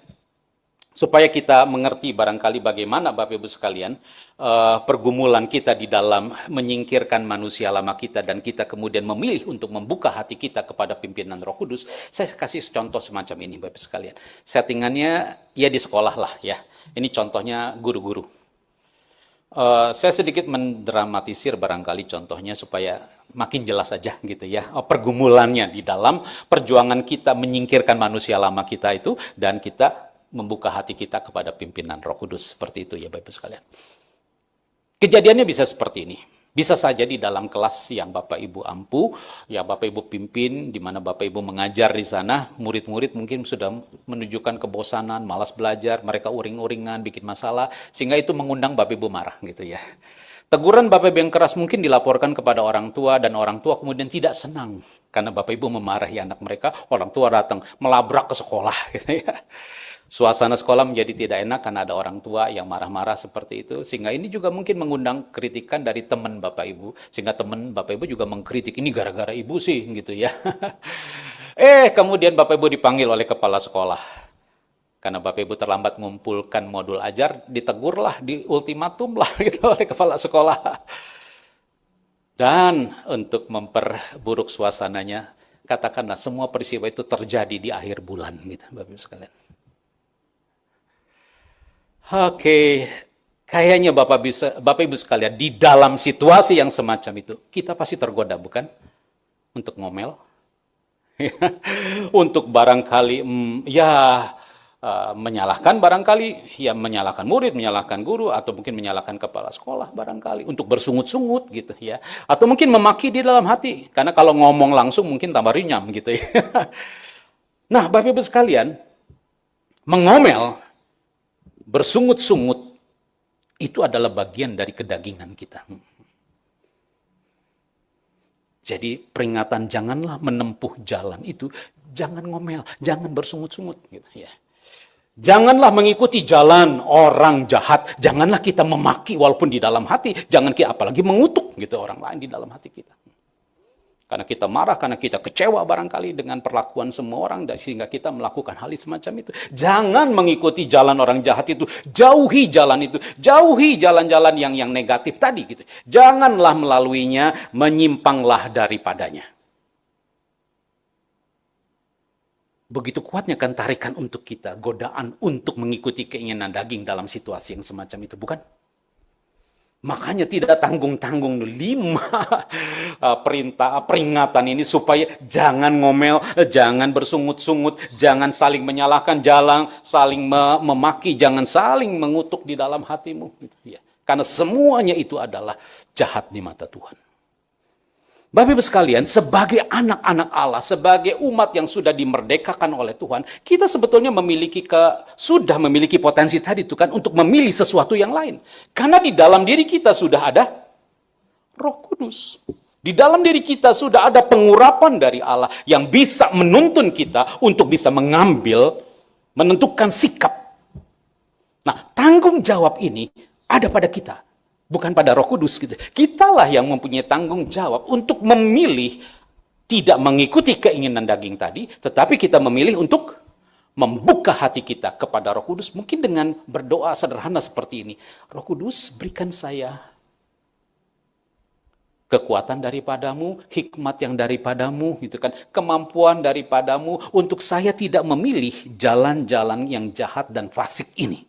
supaya kita mengerti barangkali bagaimana Bapak Ibu sekalian pergumulan kita di dalam menyingkirkan manusia lama kita dan kita kemudian memilih untuk membuka hati kita kepada pimpinan Roh Kudus, saya kasih contoh semacam ini Bapak Ibu sekalian. Settingannya ya di sekolah lah ya. Ini contohnya guru-guru. Saya sedikit mendramatisir barangkali contohnya supaya makin jelas saja gitu ya. Pergumulannya di dalam perjuangan kita menyingkirkan manusia lama kita itu dan kita membuka hati kita kepada pimpinan Roh Kudus, seperti itu ya Bapak Ibu sekalian. Kejadiannya bisa seperti ini. Bisa saja di dalam kelas yang Bapak Ibu ampu, yang Bapak Ibu pimpin, di mana Bapak Ibu mengajar di sana, murid-murid mungkin sudah menunjukkan kebosanan, malas belajar, mereka uring-uringan, bikin masalah, sehingga itu mengundang Bapak Ibu marah gitu ya. Teguran Bapak Ibu yang keras mungkin dilaporkan kepada orang tua, dan orang tua kemudian tidak senang karena Bapak Ibu memarahi anak mereka, orang tua datang melabrak ke sekolah gitu ya. Suasana sekolah menjadi tidak enak karena ada orang tua yang marah-marah seperti itu. Sehingga ini juga mungkin mengundang kritikan dari teman Bapak Ibu. Sehingga teman Bapak Ibu juga mengkritik, ini gara-gara ibu sih gitu ya. Kemudian Bapak Ibu dipanggil oleh kepala sekolah. Karena Bapak Ibu terlambat mengumpulkan modul ajar, ditegurlah, diultimatumlah gitu oleh kepala sekolah. Dan untuk memperburuk suasananya, katakanlah semua peristiwa itu terjadi di akhir bulan gitu Bapak Ibu sekalian. Oke, kayaknya Bapak Ibu sekalian, di dalam situasi yang semacam itu, kita pasti tergoda, bukan? Untuk ngomel. Untuk barangkali, menyalahkan barangkali, ya menyalahkan murid, menyalahkan guru, atau mungkin menyalahkan kepala sekolah barangkali, untuk bersungut-sungut gitu ya. Atau mungkin memaki di dalam hati, karena kalau ngomong langsung mungkin tambah rinyam gitu ya. Nah, Bapak Ibu sekalian, mengomel, bersungut-sungut, itu adalah bagian dari kedagingan kita. Jadi peringatan janganlah menempuh jalan itu, jangan ngomel, jangan bersungut-sungut gitu ya. Janganlah mengikuti jalan orang jahat, janganlah kita memaki walaupun di dalam hati, jangan kita apalagi mengutuk gitu orang lain di dalam hati kita. Karena kita marah, karena kita kecewa barangkali dengan perlakuan semua orang, sehingga kita melakukan hal semacam itu. Jangan mengikuti jalan orang jahat itu, jauhi jalan itu, jauhi jalan-jalan yang negatif tadi gitu. Janganlah melaluinya, menyimpanglah daripadanya. Begitu kuatnya kan tarikan untuk kita, godaan untuk mengikuti keinginan daging dalam situasi yang semacam itu, bukan? Makanya tidak tanggung-tanggung 5 peringatan ini supaya jangan ngomel, jangan bersungut-sungut, jangan saling menyalahkan, saling memaki, jangan saling mengutuk di dalam hatimu. Ya. Karena semuanya itu adalah jahat di mata Tuhan. Bapak Ibu sekalian, sebagai anak-anak Allah, sebagai umat yang sudah dimerdekakan oleh Tuhan, kita sebetulnya sudah memiliki potensi tadi itu kan untuk memilih sesuatu yang lain. Karena di dalam diri kita sudah ada Roh Kudus. Di dalam diri kita sudah ada pengurapan dari Allah yang bisa menuntun kita untuk bisa menentukan sikap. Nah, tanggung jawab ini ada pada kita. Bukan pada Roh Kudus gitu. Kitalah yang mempunyai tanggung jawab untuk memilih tidak mengikuti keinginan daging tadi, tetapi kita memilih untuk membuka hati kita kepada Roh Kudus, mungkin dengan berdoa sederhana seperti ini. Roh Kudus, berikan saya kekuatan daripadamu, hikmat yang daripadamu, gitu kan, kemampuan daripadamu untuk saya tidak memilih jalan-jalan yang jahat dan fasik ini.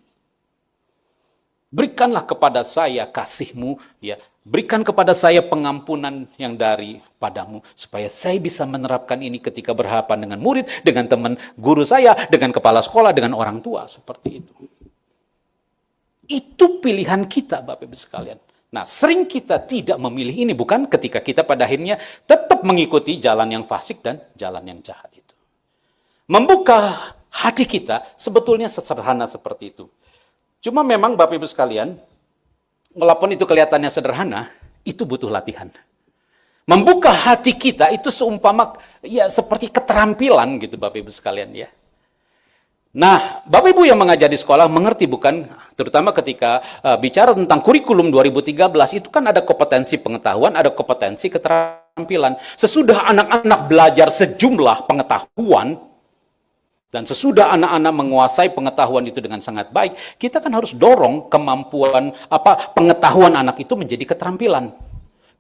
Berikanlah kepada saya kasih-Mu, ya. Berikan kepada saya pengampunan yang daripadamu, supaya saya bisa menerapkan ini ketika berhadapan dengan murid, dengan teman guru saya, dengan kepala sekolah, dengan orang tua, seperti itu. Itu pilihan kita, Bapak Ibu sekalian. Nah, sering kita tidak memilih ini, bukan ketika kita pada akhirnya tetap mengikuti jalan yang fasik dan jalan yang jahat itu. Membuka hati kita sebetulnya sesederhana seperti itu. Cuma memang Bapak Ibu sekalian, walaupun itu kelihatannya sederhana, itu butuh latihan. Membuka hati kita itu seumpama ya seperti keterampilan gitu Bapak Ibu sekalian ya. Nah, Bapak Ibu yang mengajar di sekolah mengerti bukan? Terutama ketika bicara tentang kurikulum 2013 itu kan ada kompetensi pengetahuan, ada kompetensi keterampilan. Sesudah anak-anak belajar sejumlah pengetahuan, dan sesudah anak-anak menguasai pengetahuan itu dengan sangat baik, kita kan harus dorong kemampuan pengetahuan anak itu menjadi keterampilan.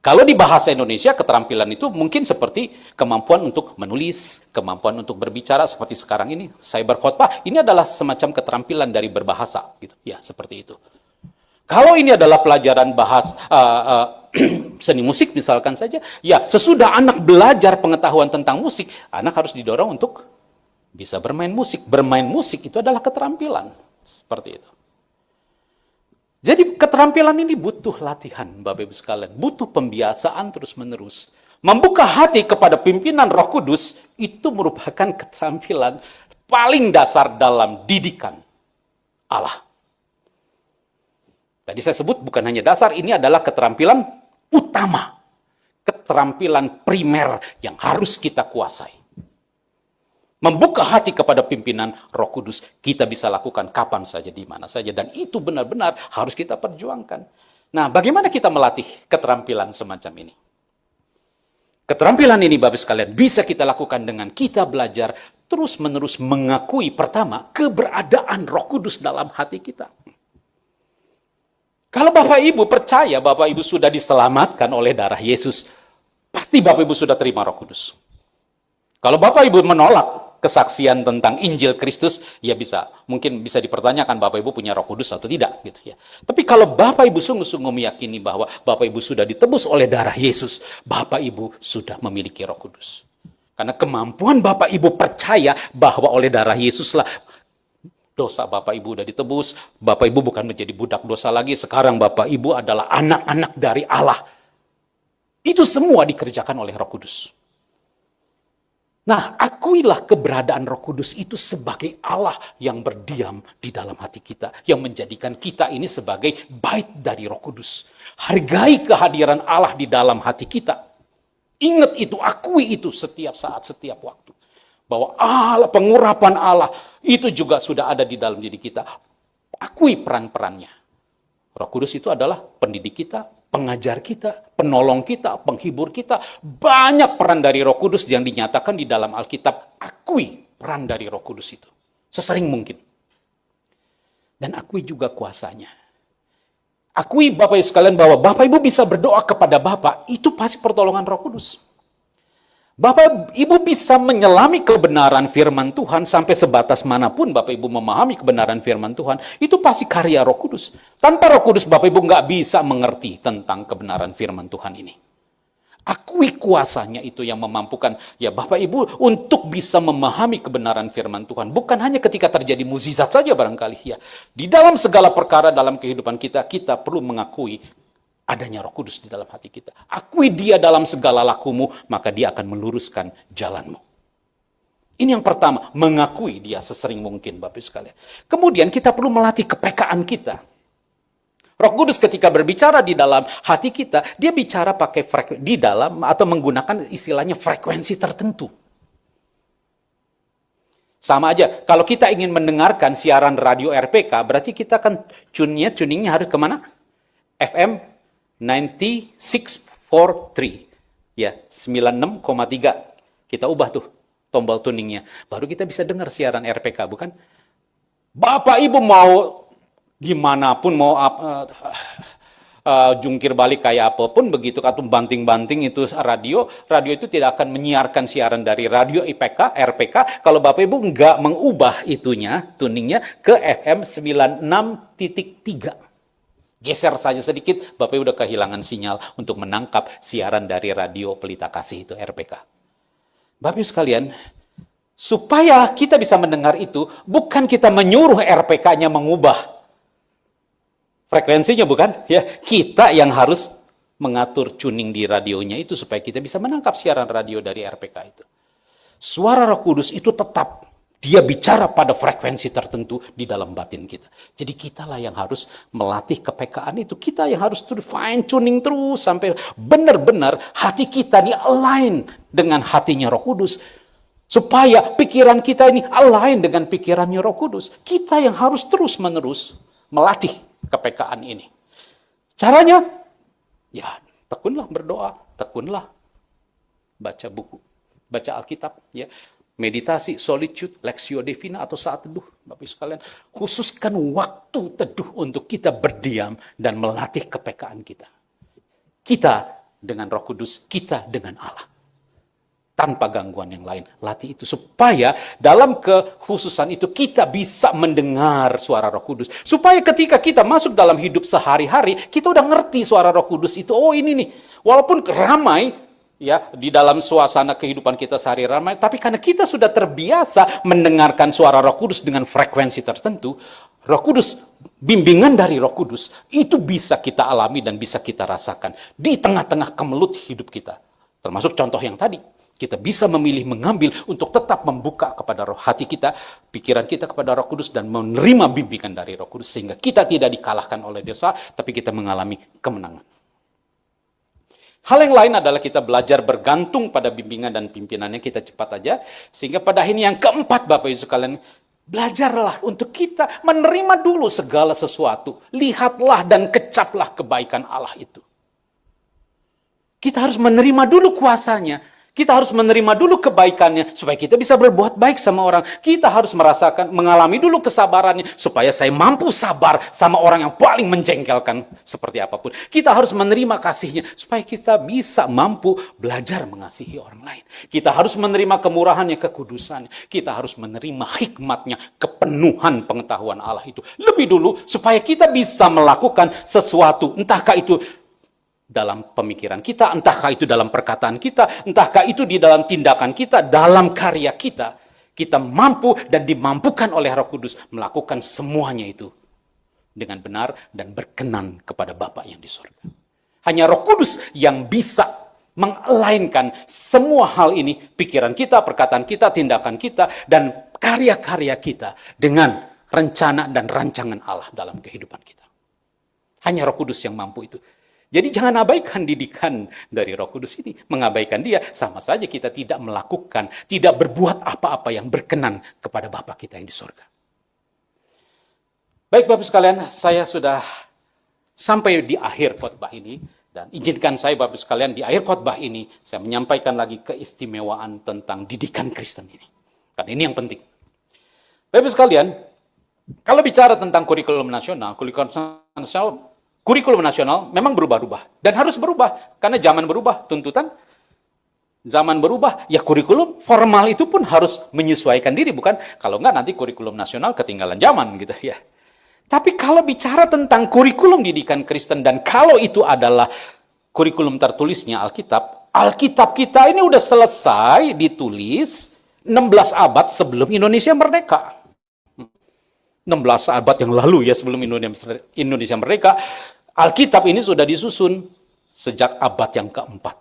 Kalau di bahasa Indonesia, keterampilan itu mungkin seperti kemampuan untuk menulis, kemampuan untuk berbicara seperti sekarang ini. Saya berkhotbah, ini adalah semacam keterampilan dari berbahasa, gitu. Ya, seperti itu. Kalau ini adalah pelajaran seni musik misalkan saja, ya sesudah anak belajar pengetahuan tentang musik, anak harus didorong untuk bisa bermain musik. Bermain musik itu adalah keterampilan. Seperti itu. Jadi keterampilan ini butuh latihan, Bapak Ibu sekalian. Butuh pembiasaan terus-menerus. Membuka hati kepada pimpinan Roh Kudus itu merupakan keterampilan paling dasar dalam didikan Allah. Tadi saya sebut bukan hanya dasar, ini adalah keterampilan utama. Keterampilan primer yang harus kita kuasai. Membuka hati kepada pimpinan Roh Kudus, kita bisa lakukan kapan saja, di mana saja. Dan itu benar-benar harus kita perjuangkan. Nah, bagaimana kita melatih keterampilan semacam ini? Keterampilan ini, Bapak sekalian, bisa kita lakukan dengan kita belajar terus-menerus mengakui pertama, keberadaan Roh Kudus dalam hati kita. Kalau Bapak Ibu percaya Bapak Ibu sudah diselamatkan oleh darah Yesus, pasti Bapak Ibu sudah terima Roh Kudus. Kalau Bapak Ibu menolak kesaksian tentang Injil Kristus, ya mungkin bisa dipertanyakan Bapak Ibu punya Roh Kudus atau tidak, gitu ya. Tapi kalau Bapak Ibu sungguh-sungguh meyakini bahwa Bapak Ibu sudah ditebus oleh darah Yesus, Bapak Ibu sudah memiliki Roh Kudus. Karena kemampuan Bapak Ibu percaya bahwa oleh darah Yesuslah dosa Bapak Ibu sudah ditebus, Bapak Ibu bukan menjadi budak dosa lagi, sekarang Bapak Ibu adalah anak-anak dari Allah. Itu semua dikerjakan oleh Roh Kudus. Nah, akuilah keberadaan Roh Kudus itu sebagai Allah yang berdiam di dalam hati kita, yang menjadikan kita ini sebagai bait dari Roh Kudus. Hargai kehadiran Allah di dalam hati kita. Ingat itu, akui itu setiap saat, setiap waktu. Bahwa Allah, pengurapan Allah, itu juga sudah ada di dalam diri kita. Akui peran-perannya. Roh Kudus itu adalah pendidik kita, pengajar kita, penolong kita, penghibur kita. Banyak peran dari Roh Kudus yang dinyatakan di dalam Alkitab. Akui peran dari Roh Kudus itu. Sesering mungkin. Dan akui juga kuasanya. Akui Bapak Ibu sekalian bahwa Bapak Ibu bisa berdoa kepada Bapak, itu pasti pertolongan Roh Kudus. Bapak Ibu bisa menyelami kebenaran firman Tuhan sampai sebatas manapun Bapak Ibu memahami kebenaran firman Tuhan, itu pasti karya Roh Kudus. Tanpa Roh Kudus Bapak Ibu nggak bisa mengerti tentang kebenaran firman Tuhan ini. Akui kuasanya itu yang memampukan ya Bapak Ibu untuk bisa memahami kebenaran firman Tuhan. Bukan hanya ketika terjadi mukjizat saja barangkali ya. Di dalam segala perkara dalam kehidupan kita, kita perlu mengakui adanya Roh Kudus di dalam hati kita. Akui dia dalam segala lakumu, maka dia akan meluruskan jalanmu. Ini yang pertama, mengakui dia sesering mungkin Bapak Ibu sekalian. Kemudian kita perlu melatih kepekaan kita. Roh Kudus ketika berbicara di dalam hati kita, dia bicara pakai di dalam atau menggunakan istilahnya frekuensi tertentu. Sama aja, kalau kita ingin mendengarkan siaran radio RPK, berarti kita akan tuningnya harus kemana? FM 9643. Ya, 96,3. Kita ubah tuh tombol tuningnya. Baru kita bisa dengar siaran RPK, bukan? Bapak Ibu mau gimana pun, mau jungkir balik kayak apapun begitu, atau banting-banting itu radio itu tidak akan menyiarkan siaran dari radio RPK, kalau Bapak Ibu nggak mengubah itunya, tuningnya ke FM 96.3. Geser saja sedikit, Bapak Ibu udah kehilangan sinyal untuk menangkap siaran dari radio Pelita Kasih itu RPK. Bapak Ibu sekalian, supaya kita bisa mendengar itu, bukan kita menyuruh RPK-nya mengubah frekuensinya, bukan? Ya, kita yang harus mengatur tuning di radionya itu supaya kita bisa menangkap siaran radio dari RPK itu. Suara Roh Kudus itu tetap dia bicara pada frekuensi tertentu di dalam batin kita. Jadi kitalah yang harus melatih kepekaan itu. Kita yang harus fine tuning terus sampai benar-benar hati kita ini align dengan hatinya Roh Kudus. Supaya pikiran kita ini align dengan pikirannya Roh Kudus. Kita yang harus terus-menerus melatih kepekaan ini. Caranya, ya tekunlah berdoa, tekunlah baca buku, baca Alkitab, ya. Meditasi, solitude, lexio divina atau saat teduh. Bapak Ibu sekalian, khususkan waktu teduh untuk kita berdiam dan melatih kepekaan kita. Kita dengan Roh Kudus, kita dengan Allah. Tanpa gangguan yang lain. Latih itu supaya dalam kekhususan itu kita bisa mendengar suara Roh Kudus. Supaya ketika kita masuk dalam hidup sehari-hari, kita udah ngerti suara Roh Kudus itu. Oh ini nih, walaupun ramai, ya, di dalam suasana kehidupan kita sehari ramai, tapi karena kita sudah terbiasa mendengarkan suara Roh Kudus dengan frekuensi tertentu, Roh Kudus, bimbingan dari Roh Kudus, itu bisa kita alami dan bisa kita rasakan di tengah-tengah kemelut hidup kita. Termasuk contoh yang tadi, kita bisa memilih mengambil untuk tetap membuka kepada roh hati kita, pikiran kita kepada Roh Kudus dan menerima bimbingan dari Roh Kudus sehingga kita tidak dikalahkan oleh dosa, tapi kita mengalami kemenangan. Hal yang lain adalah kita belajar bergantung pada bimbingan dan pimpinannya, kita cepat aja. Sehingga pada ini yang keempat, Bapak Ibu sekalian, belajarlah untuk kita menerima dulu segala sesuatu. Lihatlah dan kecaplah kebaikan Allah itu. Kita harus menerima dulu kuasanya. Kita harus menerima dulu kebaikannya supaya kita bisa berbuat baik sama orang. Kita harus merasakan, mengalami dulu kesabarannya supaya saya mampu sabar sama orang yang paling menjengkelkan seperti apapun. Kita harus menerima kasihnya supaya kita bisa mampu belajar mengasihi orang lain. Kita harus menerima kemurahannya, kekudusannya. Kita harus menerima hikmatnya, kepenuhan pengetahuan Allah itu. Lebih dulu supaya kita bisa melakukan sesuatu, entahkah itu dalam pemikiran kita, entahkah itu dalam perkataan kita, entahkah itu di dalam tindakan kita, dalam karya kita, kita mampu dan dimampukan oleh Roh Kudus melakukan semuanya itu dengan benar dan berkenan kepada Bapa yang di surga. Hanya Roh Kudus yang bisa mengelainkan semua hal ini, pikiran kita, perkataan kita, tindakan kita, dan karya-karya kita dengan rencana dan rancangan Allah dalam kehidupan kita. Hanya Roh Kudus yang mampu itu. Jadi jangan abaikan didikan dari Roh Kudus ini. Mengabaikan dia, sama saja kita tidak melakukan, tidak berbuat apa-apa yang berkenan kepada Bapa kita yang di surga. Baik Bapak sekalian, saya sudah sampai di akhir khotbah ini. Dan izinkan saya Bapak sekalian, di akhir khotbah ini, saya menyampaikan lagi keistimewaan tentang didikan Kristen ini. Karena ini yang penting. Bapak sekalian, kalau bicara tentang kurikulum nasional memang berubah-ubah. Dan harus berubah. Karena zaman berubah, tuntutan zaman berubah. Ya kurikulum formal itu pun harus menyesuaikan diri. Bukan? Kalau enggak nanti kurikulum nasional ketinggalan zaman gitu ya. Tapi kalau bicara tentang kurikulum didikan Kristen. Dan kalau itu adalah kurikulum tertulisnya Alkitab. Alkitab kita ini udah selesai ditulis 16 abad sebelum Indonesia merdeka. 16 abad yang lalu ya sebelum Indonesia merdeka, Alkitab ini sudah disusun sejak abad yang keempat.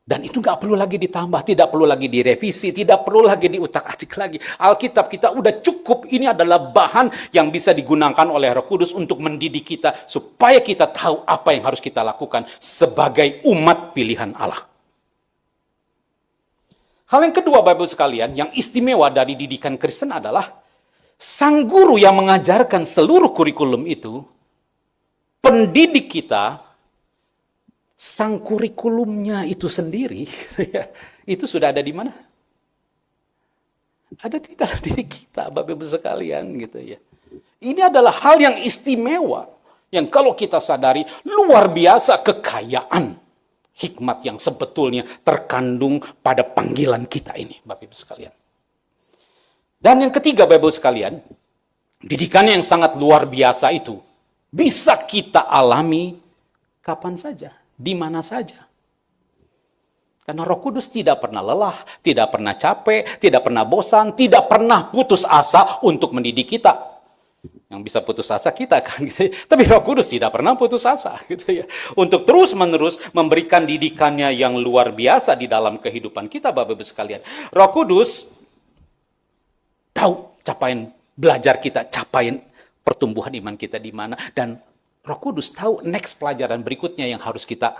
Dan itu nggak perlu lagi ditambah, tidak perlu lagi direvisi, tidak perlu lagi diutak-atik lagi. Alkitab kita udah cukup, ini adalah bahan yang bisa digunakan oleh Roh Kudus untuk mendidik kita, supaya kita tahu apa yang harus kita lakukan sebagai umat pilihan Allah. Hal yang kedua Bapak-Ibu sekalian, yang istimewa dari didikan Kristen adalah sang guru yang mengajarkan seluruh kurikulum itu, pendidik kita, sang kurikulumnya itu sendiri, itu sudah ada di mana? Ada di dalam diri kita, Bapak-Ibu sekalian, gitu ya. Ini adalah hal yang istimewa, yang kalau kita sadari luar biasa kekayaan hikmat yang sebetulnya terkandung pada panggilan kita ini, Bapak-Ibu sekalian. Dan yang ketiga Bapak-Ibu sekalian, didikan yang sangat luar biasa itu bisa kita alami kapan saja, di mana saja. Karena Roh Kudus tidak pernah lelah, tidak pernah capek, tidak pernah bosan, tidak pernah putus asa untuk mendidik kita. Yang bisa putus asa kita kan gitu ya. Tapi Roh Kudus tidak pernah putus asa gitu ya. Untuk terus-menerus memberikan didikannya yang luar biasa di dalam kehidupan kita Bapak-Ibu sekalian. Roh Kudus tahu capaian belajar kita, capaian pertumbuhan iman kita di mana, dan Roh Kudus tahu next pelajaran berikutnya yang harus kita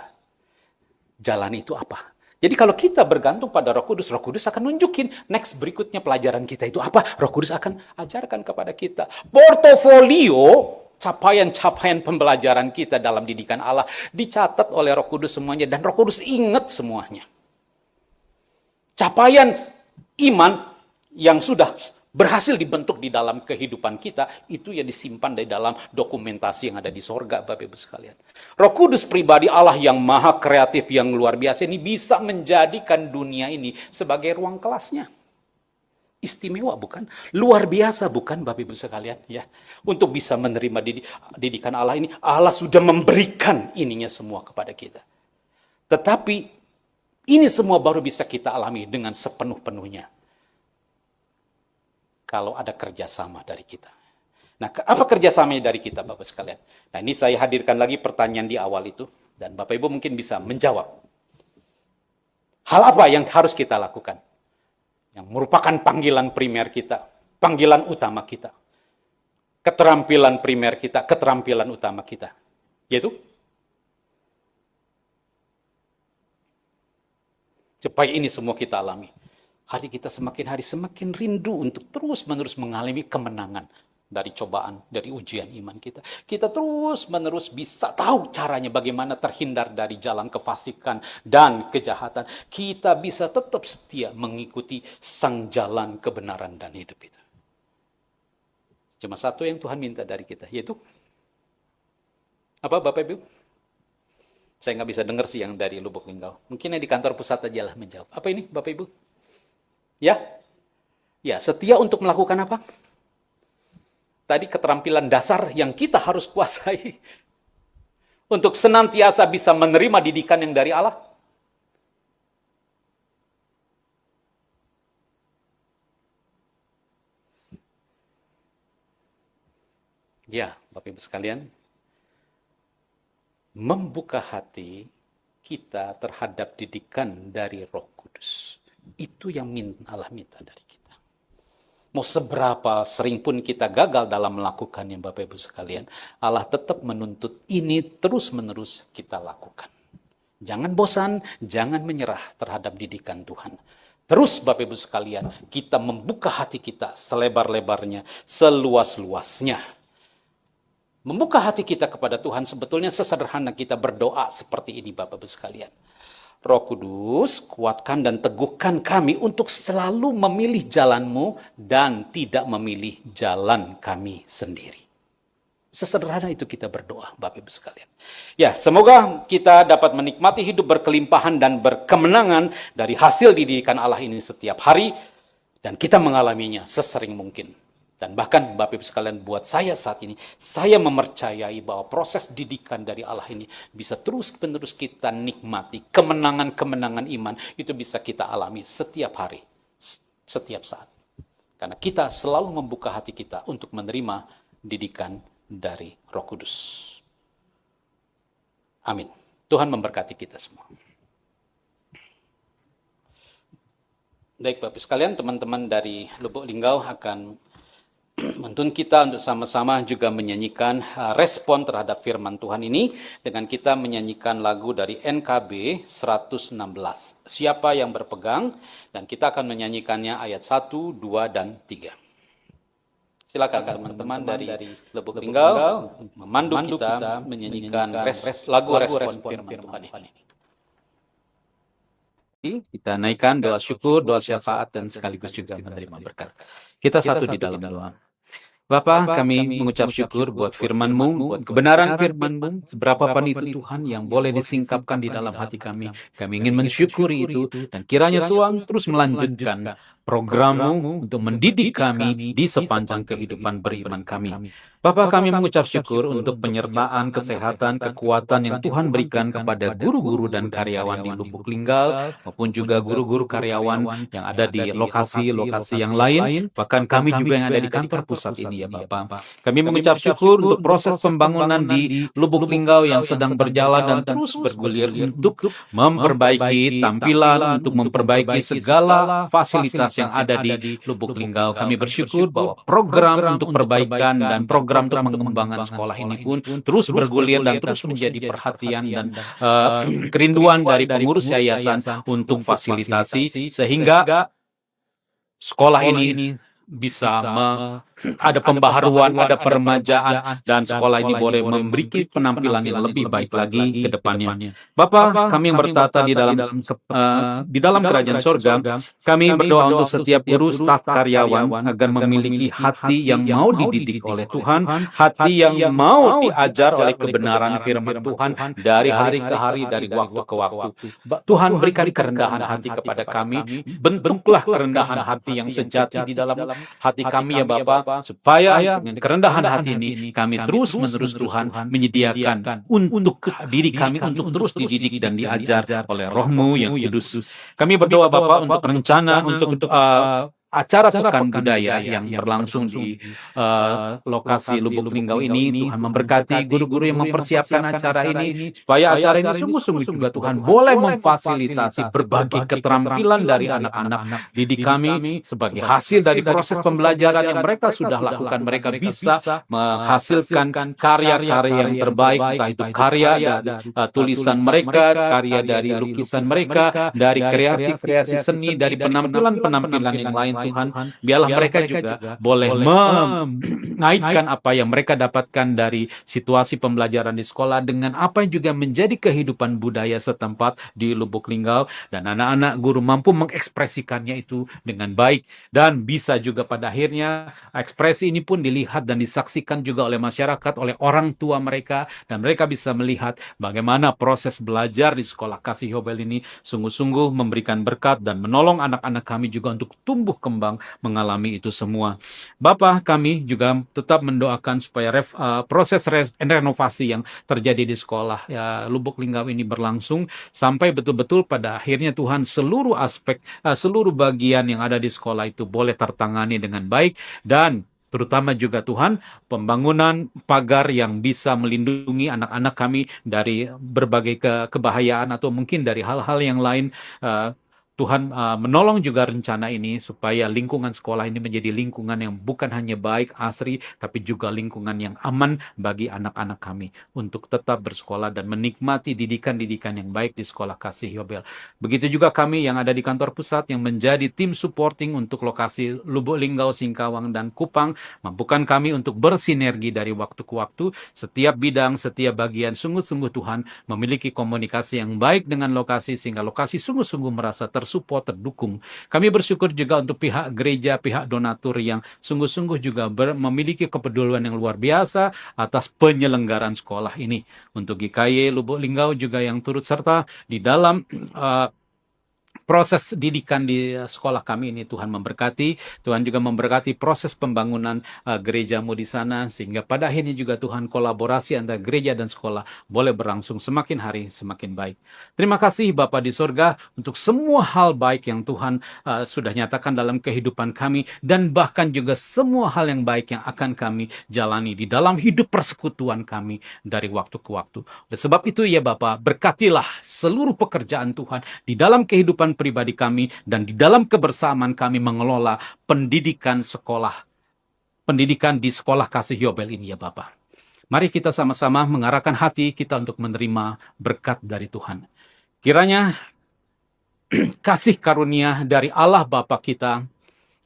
jalani itu apa. Jadi kalau kita bergantung pada Roh Kudus akan nunjukin next berikutnya pelajaran kita itu apa. Roh Kudus akan ajarkan kepada kita. Portofolio capaian-capaian pembelajaran kita dalam didikan Allah dicatat oleh Roh Kudus semuanya, dan Roh Kudus ingat semuanya. Capaian iman yang sudah berhasil dibentuk di dalam kehidupan kita, itu yang disimpan di dalam dokumentasi yang ada di sorga, Bapak-Ibu sekalian. Roh Kudus pribadi Allah yang maha kreatif, yang luar biasa ini bisa menjadikan dunia ini sebagai ruang kelasnya. Istimewa bukan? Luar biasa bukan Bapak-Ibu sekalian? Ya, untuk bisa menerima didikan Allah ini, Allah sudah memberikan ininya semua kepada kita. Tetapi, ini semua baru bisa kita alami dengan sepenuh-penuhnya kalau ada kerjasama dari kita. Nah, apa kerjasamanya dari kita, Bapak sekalian? Nah, ini saya hadirkan lagi pertanyaan di awal itu, dan Bapak Ibu mungkin bisa menjawab. Hal apa yang harus kita lakukan? Yang merupakan panggilan primer kita, panggilan utama kita, keterampilan primer kita, keterampilan utama kita, yaitu supaya ini semua kita alami. Hari kita semakin hari semakin rindu untuk terus-menerus mengalami kemenangan dari cobaan, dari ujian iman kita. Kita terus-menerus bisa tahu caranya bagaimana terhindar dari jalan kefasikan dan kejahatan. Kita bisa tetap setia mengikuti sang jalan kebenaran dan hidup itu. Cuma satu yang Tuhan minta dari kita, yaitu apa, Bapak Ibu? Saya nggak bisa dengar sih yang dari Lubuk Linggau. Mungkin yang di kantor pusat aja lah menjawab. Apa ini, Bapak Ibu? Ya? Ya, setia untuk melakukan apa? Tadi keterampilan dasar yang kita harus kuasai untuk senantiasa bisa menerima didikan yang dari Allah. Ya, Bapak Ibu sekalian, membuka hati kita terhadap didikan dari Roh Kudus. Itu yang Allah minta dari kita. Mau seberapa sering pun kita gagal dalam melakukannya, Bapak Ibu sekalian, Allah tetap menuntut ini terus-menerus kita lakukan. Jangan bosan, jangan menyerah terhadap didikan Tuhan. Terus Bapak Ibu sekalian, kita membuka hati kita selebar-lebarnya, seluas-luasnya. Membuka hati kita kepada Tuhan sebetulnya sesederhana kita berdoa seperti ini, Bapak Ibu sekalian. Roh Kudus, kuatkan dan teguhkan kami untuk selalu memilih jalan-Mu dan tidak memilih jalan kami sendiri. Sesederhana itu kita berdoa, Bapak Ibu sekalian. Ya, semoga kita dapat menikmati hidup berkelimpahan dan berkemenangan dari hasil didikan Allah ini setiap hari, dan kita mengalaminya sesering mungkin. Dan bahkan Bapak Ibu sekalian, buat saya saat ini, saya mempercayai bahwa proses didikan dari Allah ini bisa terus-menerus kita nikmati. Kemenangan-kemenangan iman itu bisa kita alami setiap hari, setiap saat. Karena kita selalu membuka hati kita untuk menerima didikan dari Roh Kudus. Amin. Tuhan memberkati kita semua. Baik Bapak Ibu sekalian, teman-teman dari Lubuk Linggau akan menuntun kita untuk sama-sama juga menyanyikan respon terhadap firman Tuhan ini dengan kita menyanyikan lagu dari NKB 116. Siapa yang berpegang, dan kita akan menyanyikannya ayat 1, 2, dan 3. Silakan teman-teman dari Lubuk Linggau memandu kita menyanyikan lagu respon firman Tuhan ini. Kita naikkan doa syukur, doa syafaat, dan sekaligus juga menerima berkat. Kita satu di dalam doa. Bapa, kami mengucap syukur buat firman-Mu, buat kebenaran firman-Mu, seberapapun itu Tuhan yang boleh disingkapkan di dalam hati kami. Kami ingin mensyukuri itu, dan kiranya Tuhan terus melanjutkan program-Mu untuk mendidik kami di sepanjang kehidupan beriman kami. Bapa, kami mengucap syukur untuk penyertaan, kesehatan, kekuatan yang Tuhan berikan kepada guru-guru dan karyawan di Lubuk Linggau, maupun juga guru-guru karyawan yang ada di lokasi-lokasi yang lain, bahkan kami juga yang ada di kantor pusat ini ya Bapak. Kami mengucap syukur untuk proses pembangunan di Lubuk Linggau yang sedang berjalan dan terus bergulir untuk memperbaiki tampilan, untuk memperbaiki segala fasilitas yang ada di Lubuk Linggau. Kami bersyukur bahwa program untuk perbaikan dan program untuk mengembangkan sekolah ini pun terus bergulir dan terus menjadi perhatian dan kerinduan dari pengurus yayasan untuk fasilitasi sehingga sekolah ini bisa ada pembaharuan, ada peremajaan, dan sekolah ini boleh memberikan penampilan yang lebih baik lagi ke depannya. Bapa, kami yang bertata di dalam kerajaan sorga, kami berdoa untuk setiap guru, staf, karyawan agar memiliki hati yang mau dididik oleh Tuhan, hati yang mau diajar oleh kebenaran firman Tuhan dari hari ke hari, dari waktu ke waktu. Tuhan, berikan kerendahan hati kepada kami, bentuklah kerendahan hati yang sejati di dalam hati kami ya Bapa, supaya dengan kerendahan hati ini kami terus-menerus Tuhan menyediakan untuk diri kami untuk terus dididik dan diajar oleh Roh-Mu yang kudus. Kami berdoa Bapa untuk rencana, untuk acara Pekan Budaya yang berlangsung di lokasi Lubuk Linggau ini. Tuhan memberkati guru-guru yang mempersiapkan acara ini, supaya acara ini sungguh-sungguh juga Tuhan boleh memfasilitasi berbagai keterampilan dari anak-anak didik kami sebagai hasil dari proses pembelajaran yang mereka sudah lakukan. Mereka bisa menghasilkan karya-karya yang terbaik, entah itu karya dari tulisan mereka, karya dari lukisan mereka, dari kreasi-kreasi seni, dari penampilan-penampilan yang lain. Tuhan, biarlah mereka juga boleh mengaitkan apa yang mereka dapatkan dari situasi pembelajaran di sekolah dengan apa yang juga menjadi kehidupan budaya setempat di Lubuk Linggau, dan anak-anak guru mampu mengekspresikannya itu dengan baik, dan bisa juga pada akhirnya ekspresi ini pun dilihat dan disaksikan juga oleh masyarakat, oleh orang tua mereka, dan mereka bisa melihat bagaimana proses belajar di sekolah Kasih Yobel ini sungguh-sungguh memberikan berkat dan menolong anak-anak kami juga untuk tumbuh kembang mengalami itu semua. Bapa, kami juga tetap mendoakan supaya proses renovasi yang terjadi di sekolah Lubuk Linggau ini berlangsung sampai betul-betul pada akhirnya Tuhan seluruh aspek, seluruh bagian yang ada di sekolah itu boleh tertangani dengan baik, dan terutama juga Tuhan, pembangunan pagar yang bisa melindungi anak-anak kami dari berbagai kebahayaan atau mungkin dari hal-hal yang lain. Tuhan menolong juga rencana ini supaya lingkungan sekolah ini menjadi lingkungan yang bukan hanya baik, asri, tapi juga lingkungan yang aman bagi anak-anak kami untuk tetap bersekolah dan menikmati didikan-didikan yang baik di sekolah Kasih Yobel. Begitu juga kami yang ada di kantor pusat yang menjadi tim supporting untuk lokasi Lubuk Linggau, Singkawang, dan Kupang. Mampukan kami untuk bersinergi dari waktu ke waktu, setiap bidang, setiap bagian, sungguh-sungguh Tuhan memiliki komunikasi yang baik dengan lokasi, sehingga lokasi sungguh-sungguh merasa tersupport, terdukung. Kami bersyukur juga untuk pihak gereja, pihak donatur yang sungguh-sungguh juga memiliki kepedulian yang luar biasa atas penyelenggaraan sekolah ini. Untuk GKY Lubuk Linggau juga yang turut serta di dalam proses didikan di sekolah kami ini. Tuhan memberkati. Tuhan juga memberkati proses pembangunan gerejamu di sana, sehingga pada akhirnya juga Tuhan kolaborasi antara gereja dan sekolah boleh berlangsung semakin hari semakin baik. Terima kasih Bapa di surga untuk semua hal baik yang Tuhan sudah nyatakan dalam kehidupan kami, dan bahkan juga semua hal yang baik yang akan kami jalani di dalam hidup persekutuan kami dari waktu ke waktu. Oleh sebab itu ya Bapa, berkatilah seluruh pekerjaan Tuhan di dalam kehidupan pribadi kami dan di dalam kebersamaan kami mengelola pendidikan di sekolah Kasih Yobel ini ya Bapa. Mari kita sama-sama mengarahkan hati kita untuk menerima berkat dari Tuhan. Kiranya kasih karunia dari Allah Bapa kita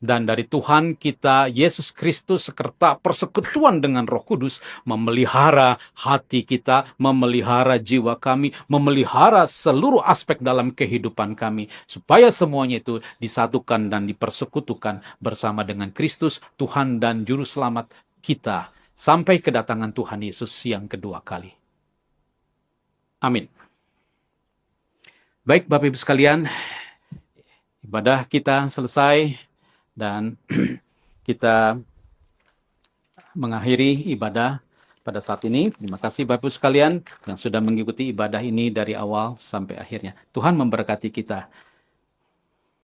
dan dari Tuhan kita Yesus Kristus serta persekutuan dengan Roh Kudus memelihara hati kita, memelihara jiwa kami, memelihara seluruh aspek dalam kehidupan kami, supaya semuanya itu disatukan dan dipersekutukan bersama dengan Kristus, Tuhan dan Juru Selamat kita, sampai kedatangan Tuhan Yesus yang kedua kali. Amin. Baik Bapak Ibu sekalian, ibadah kita selesai. Dan kita mengakhiri ibadah pada saat ini. Terima kasih Bapak Ibu sekalian yang sudah mengikuti ibadah ini dari awal sampai akhirnya. Tuhan memberkati kita.